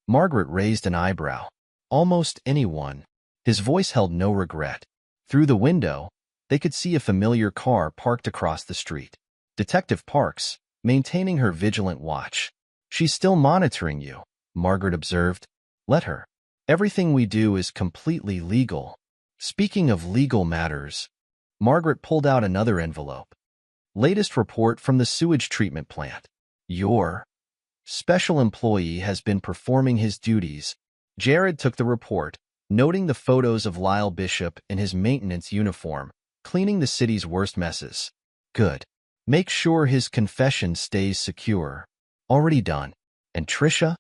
Margaret raised an eyebrow. Almost anyone. His voice held no regret. Through the window, they could see a familiar car parked across the street. Detective Parks, maintaining her vigilant watch. She's still monitoring you, Margaret observed. Let her. Everything we do is completely legal. Speaking of legal matters, Margaret pulled out another envelope. Latest report from the sewage treatment plant. Your special employee has been performing his duties. Jared took the report, noting the photos of Lyle Bishop in his maintenance uniform, cleaning the city's worst messes. Good. Make sure his confession stays secure. Already done. And Trisha?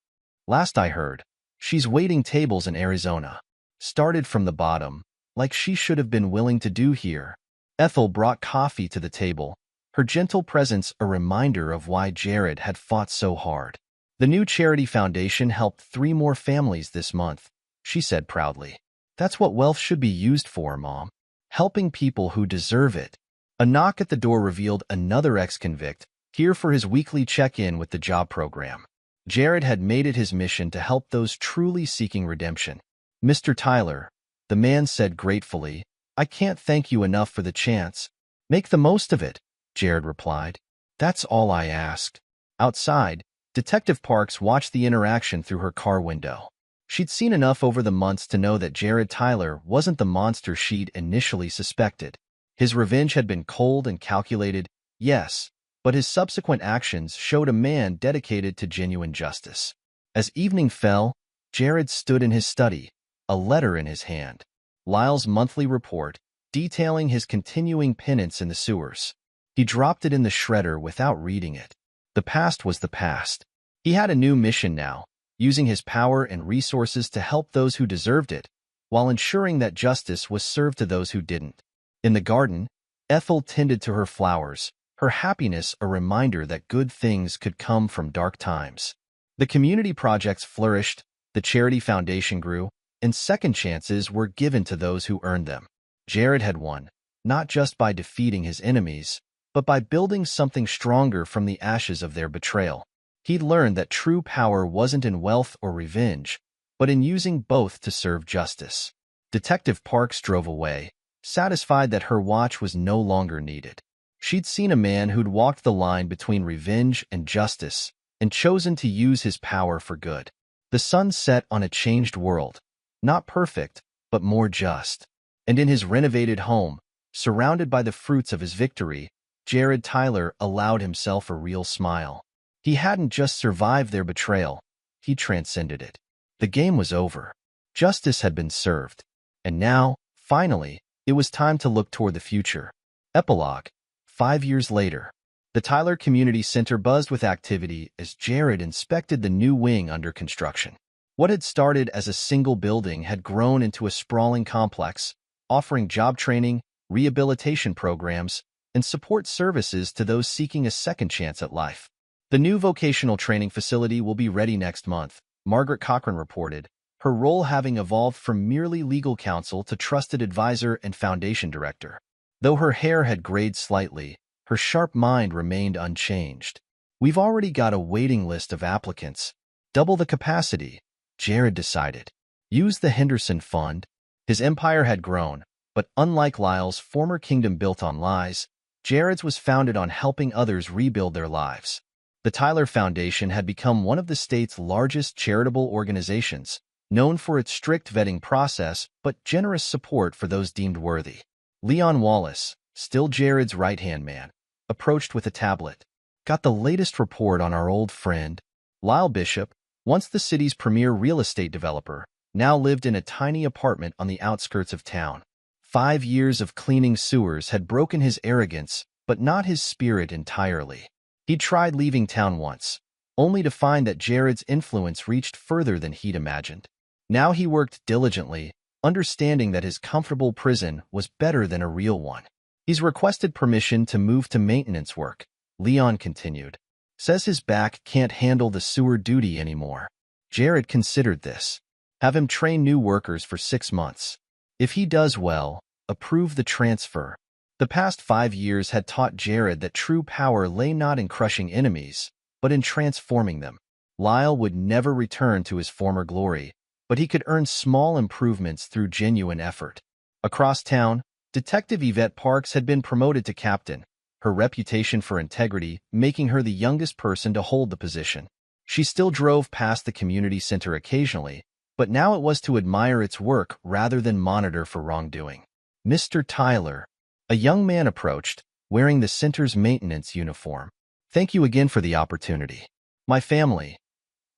Last I heard, she's waiting tables in Arizona. Started from the bottom, like she should have been willing to do here. Ethel brought coffee to the table, her gentle presence a reminder of why Jared had fought so hard. The new charity foundation helped 3 more families this month, she said proudly. That's what wealth should be used for, Mom. Helping people who deserve it. A knock at the door revealed another ex-convict, here for his weekly check-in with the job program. Jared had made it his mission to help those truly seeking redemption. Mr. Tyler, the man said gratefully, I can't thank you enough for the chance. Make the most of it, Jared replied. That's all I asked. Outside, Detective Parks watched the interaction through her car window. She'd seen enough over the months to know that Jared Tyler wasn't the monster she'd initially suspected. His revenge had been cold and calculated, yes, but his subsequent actions showed a man dedicated to genuine justice. As evening fell, Jared stood in his study, a letter in his hand. Lyle's monthly report, detailing his continuing penance in the sewers. He dropped it in the shredder without reading it. The past was the past. He had a new mission now, using his power and resources to help those who deserved it, while ensuring that justice was served to those who didn't. In the garden, Ethel tended to her flowers, her happiness a reminder that good things could come from dark times. The community projects flourished, the charity foundation grew, and second chances were given to those who earned them. Jared had won, not just by defeating his enemies, but by building something stronger from the ashes of their betrayal. He'd learned that true power wasn't in wealth or revenge, but in using both to serve justice. Detective Parks drove away, satisfied that her watch was no longer needed. She'd seen a man who'd walked the line between revenge and justice, and chosen to use his power for good. The sun set on a changed world, not perfect, but more just. And in his renovated home, surrounded by the fruits of his victory, Jared Tyler allowed himself a real smile. He hadn't just survived their betrayal, he transcended it. The game was over. Justice had been served. And now, finally, it was time to look toward the future. Epilogue. 5 years later. The Tyler Community Center buzzed with activity as Jared inspected the new wing under construction. What had started as a single building had grown into a sprawling complex, offering job training, rehabilitation programs, and support services to those seeking a second chance at life. The new vocational training facility will be ready next month, Margaret Cochran reported, her role having evolved from merely legal counsel to trusted advisor and foundation director. Though her hair had grayed slightly, her sharp mind remained unchanged. We've already got a waiting list of applicants. Double the capacity, Jared decided. Use the Henderson Fund. His empire had grown, but unlike Lyle's former kingdom built on lies, Jared's was founded on helping others rebuild their lives. The Tyler Foundation had become one of the state's largest charitable organizations, known for its strict vetting process but generous support for those deemed worthy. Leon Wallace, still Jared's right-hand man, approached with a tablet. Got the latest report on our old friend. Lyle Bishop, once the city's premier real estate developer, now lived in a tiny apartment on the outskirts of town. 5 years of cleaning sewers had broken his arrogance, but not his spirit entirely. He'd tried leaving town once, only to find that Jared's influence reached further than he'd imagined. Now he worked diligently, understanding that his comfortable prison was better than a real one. He's requested permission to move to maintenance work, Leon continued. Says his back can't handle the sewer duty anymore. Jared considered this. Have him train new workers for 6 months. If he does well, approve the transfer. The past 5 years had taught Jared that true power lay not in crushing enemies, but in transforming them. Lyle would never return to his former glory, but he could earn small improvements through genuine effort. Across town, Detective Yvette Parks had been promoted to captain, her reputation for integrity making her the youngest person to hold the position. She still drove past the community center occasionally, but now it was to admire its work rather than monitor for wrongdoing. Mr. Tyler, a young man approached, wearing the center's maintenance uniform. Thank you again for the opportunity. My family.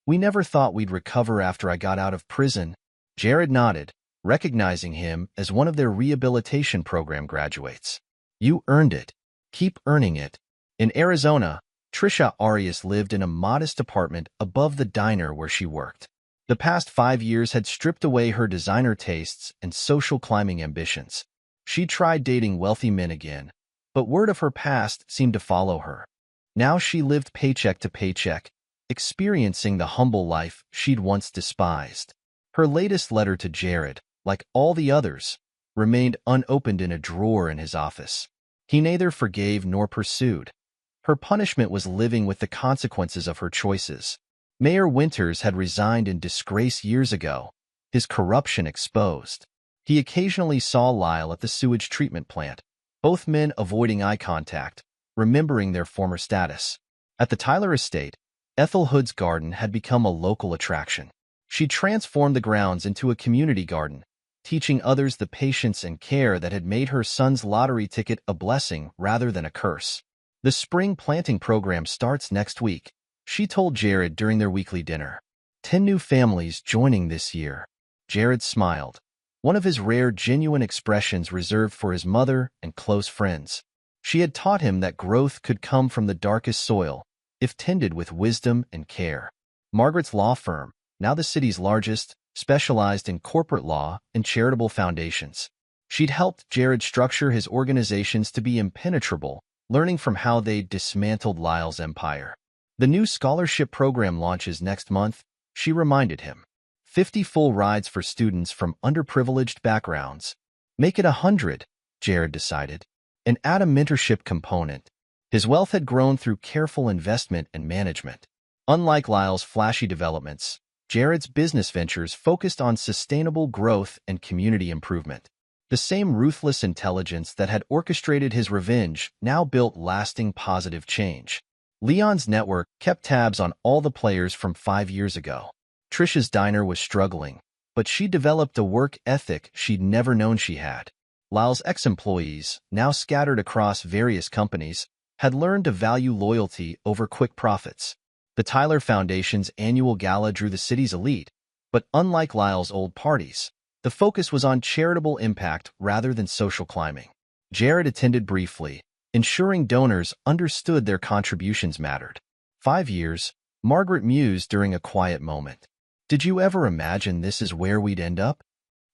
We never thought we'd recover after I got out of prison. Jared nodded, recognizing him as one of their rehabilitation program graduates. You earned it. Keep earning it. In Arizona, Trisha Arias lived in a modest apartment above the diner where she worked. The past 5 years had stripped away her designer tastes and social climbing ambitions. She tried dating wealthy men again, but word of her past seemed to follow her. Now she lived paycheck to paycheck, experiencing the humble life she'd once despised. Her latest letter to Jared, like all the others, remained unopened in a drawer in his office. He neither forgave nor pursued. Her punishment was living with the consequences of her choices. Mayor Winters had resigned in disgrace years ago, his corruption exposed. He occasionally saw Lyle at the sewage treatment plant, both men avoiding eye contact, remembering their former status. At the Tyler estate, Ethel Hood's garden had become a local attraction. She transformed the grounds into a community garden, teaching others the patience and care that had made her son's lottery ticket a blessing rather than a curse. The spring planting program starts next week, she told Jared during their weekly dinner. 10 new families joining this year. Jared smiled, one of his rare genuine expressions reserved for his mother and close friends. She had taught him that growth could come from the darkest soil, if tended with wisdom and care. Margaret's law firm, now the city's largest, specialized in corporate law and charitable foundations. She'd helped Jared structure his organizations to be impenetrable, learning from how they dismantled Lyle's empire. The new scholarship program launches next month, she reminded him. 50 full rides for students from underprivileged backgrounds. Make it 100, Jared decided, and add a mentorship component. His wealth had grown through careful investment and management. Unlike Lyle's flashy developments, Jared's business ventures focused on sustainable growth and community improvement. The same ruthless intelligence that had orchestrated his revenge now built lasting positive change. Leon's network kept tabs on all the players from 5 years ago. Trisha's diner was struggling, but she developed a work ethic she'd never known she had. Lyle's ex-employees, now scattered across various companies, had learned to value loyalty over quick profits. The Tyler Foundation's annual gala drew the city's elite, but unlike Lyle's old parties, the focus was on charitable impact rather than social climbing. Jared attended briefly, ensuring donors understood their contributions mattered. 5 years, Margaret mused during a quiet moment. Did you ever imagine this is where we'd end up?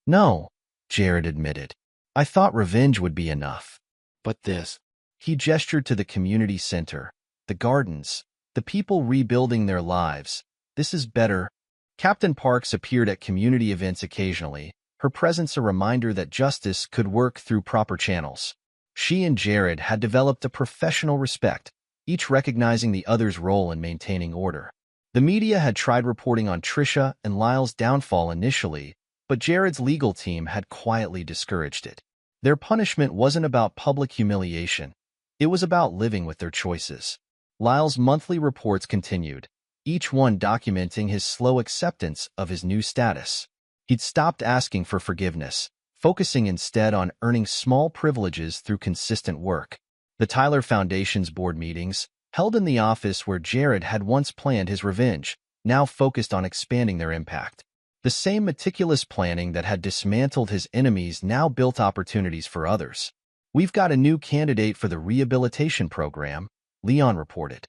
No, Jared admitted. I thought revenge would be enough. But this. He gestured to the community center, the gardens, the people rebuilding their lives. This is better. Captain Parks appeared at community events occasionally, her presence a reminder that justice could work through proper channels. She and Jared had developed a professional respect, each recognizing the other's role in maintaining order. The media had tried reporting on Trisha and Lyle's downfall initially, but Jared's legal team had quietly discouraged it. Their punishment wasn't about public humiliation. It was about living with their choices. Lyle's monthly reports continued, each one documenting his slow acceptance of his new status. He'd stopped asking for forgiveness, focusing instead on earning small privileges through consistent work. The Tyler Foundation's board meetings, held in the office where Jared had once planned his revenge, now focused on expanding their impact. The same meticulous planning that had dismantled his enemies now built opportunities for others. We've got a new candidate for the rehabilitation program, Leon reported.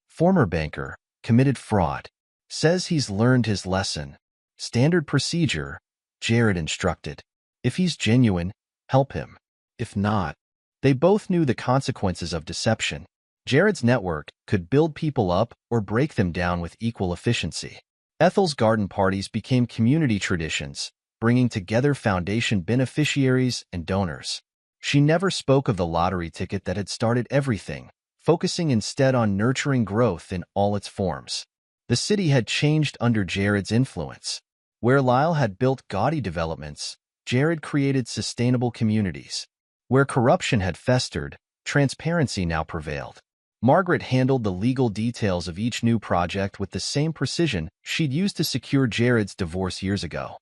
Former banker, committed fraud. Says he's learned his lesson. Standard procedure, Jared instructed. If he's genuine, help him. If not, they both knew the consequences of deception. Jared's network could build people up or break them down with equal efficiency. Ethel's garden parties became community traditions, bringing together foundation beneficiaries and donors. She never spoke of the lottery ticket that had started everything, focusing instead on nurturing growth in all its forms. The city had changed under Jared's influence. Where Lyle had built gaudy developments, Jared created sustainable communities. Where corruption had festered, transparency now prevailed. Margaret handled the legal details of each new project with the same precision she'd used to secure Jared's divorce years ago.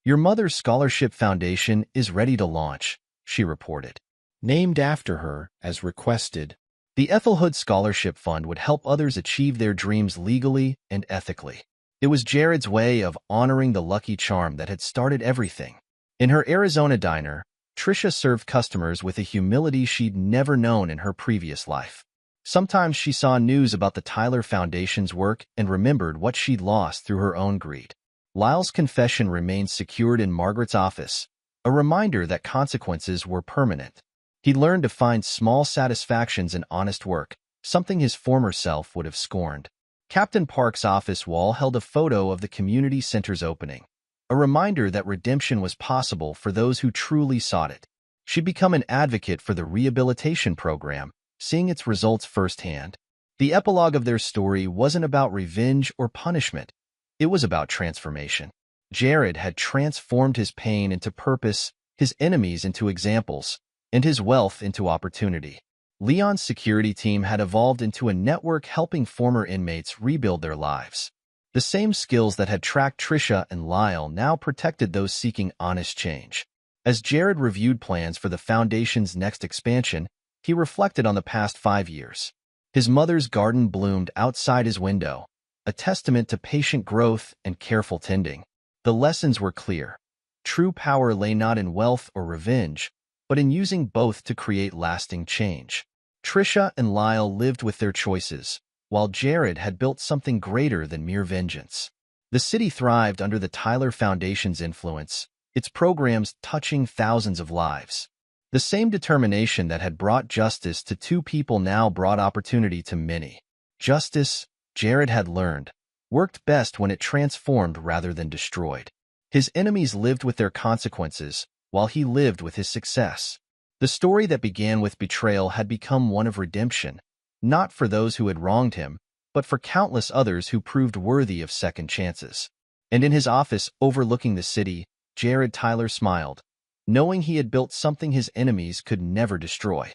Your mother's scholarship foundation is ready to launch, she reported. Named after her, as requested, the Ethel Hood Scholarship Fund would help others achieve their dreams legally and ethically. It was Jared's way of honoring the lucky charm that had started everything. In her Arizona diner, Trisha served customers with a humility she'd never known in her previous life. Sometimes she saw news about the Tyler Foundation's work and remembered what she'd lost through her own greed. Lyle's confession remained secured in Margaret's office, a reminder that consequences were permanent. He learned to find small satisfactions in honest work, something his former self would have scorned. Captain Park's office wall held a photo of the community center's opening, a reminder that redemption was possible for those who truly sought it. She'd become an advocate for the rehabilitation program, seeing its results firsthand. The epilogue of their story wasn't about revenge or punishment. It was about transformation. Jared had transformed his pain into purpose, his enemies into examples, and his wealth into opportunity. Leon's security team had evolved into a network helping former inmates rebuild their lives. The same skills that had tracked Trisha and Lyle now protected those seeking honest change. As Jared reviewed plans for the Foundation's next expansion, he reflected on the past 5 years. His mother's garden bloomed outside his window, a testament to patient growth and careful tending. The lessons were clear. True power lay not in wealth or revenge, but in using both to create lasting change. Trisha and Lyle lived with their choices, while Jared had built something greater than mere vengeance. The city thrived under the Tyler Foundation's influence, its programs touching thousands of lives. The same determination that had brought justice to 2 people now brought opportunity to many. Justice, Jared had learned, worked best when it transformed rather than destroyed. His enemies lived with their consequences, while he lived with his success. The story that began with betrayal had become one of redemption, not for those who had wronged him, but for countless others who proved worthy of second chances. And in his office overlooking the city, Jared Tyler smiled, knowing he had built something his enemies could never destroy.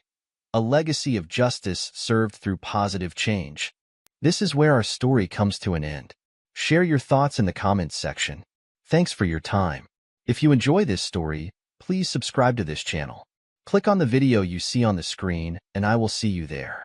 A legacy of justice served through positive change. This is where our story comes to an end. Share your thoughts in the comments section. Thanks for your time. If you enjoy this story, please subscribe to this channel. Click on the video you see on the screen, and I will see you there.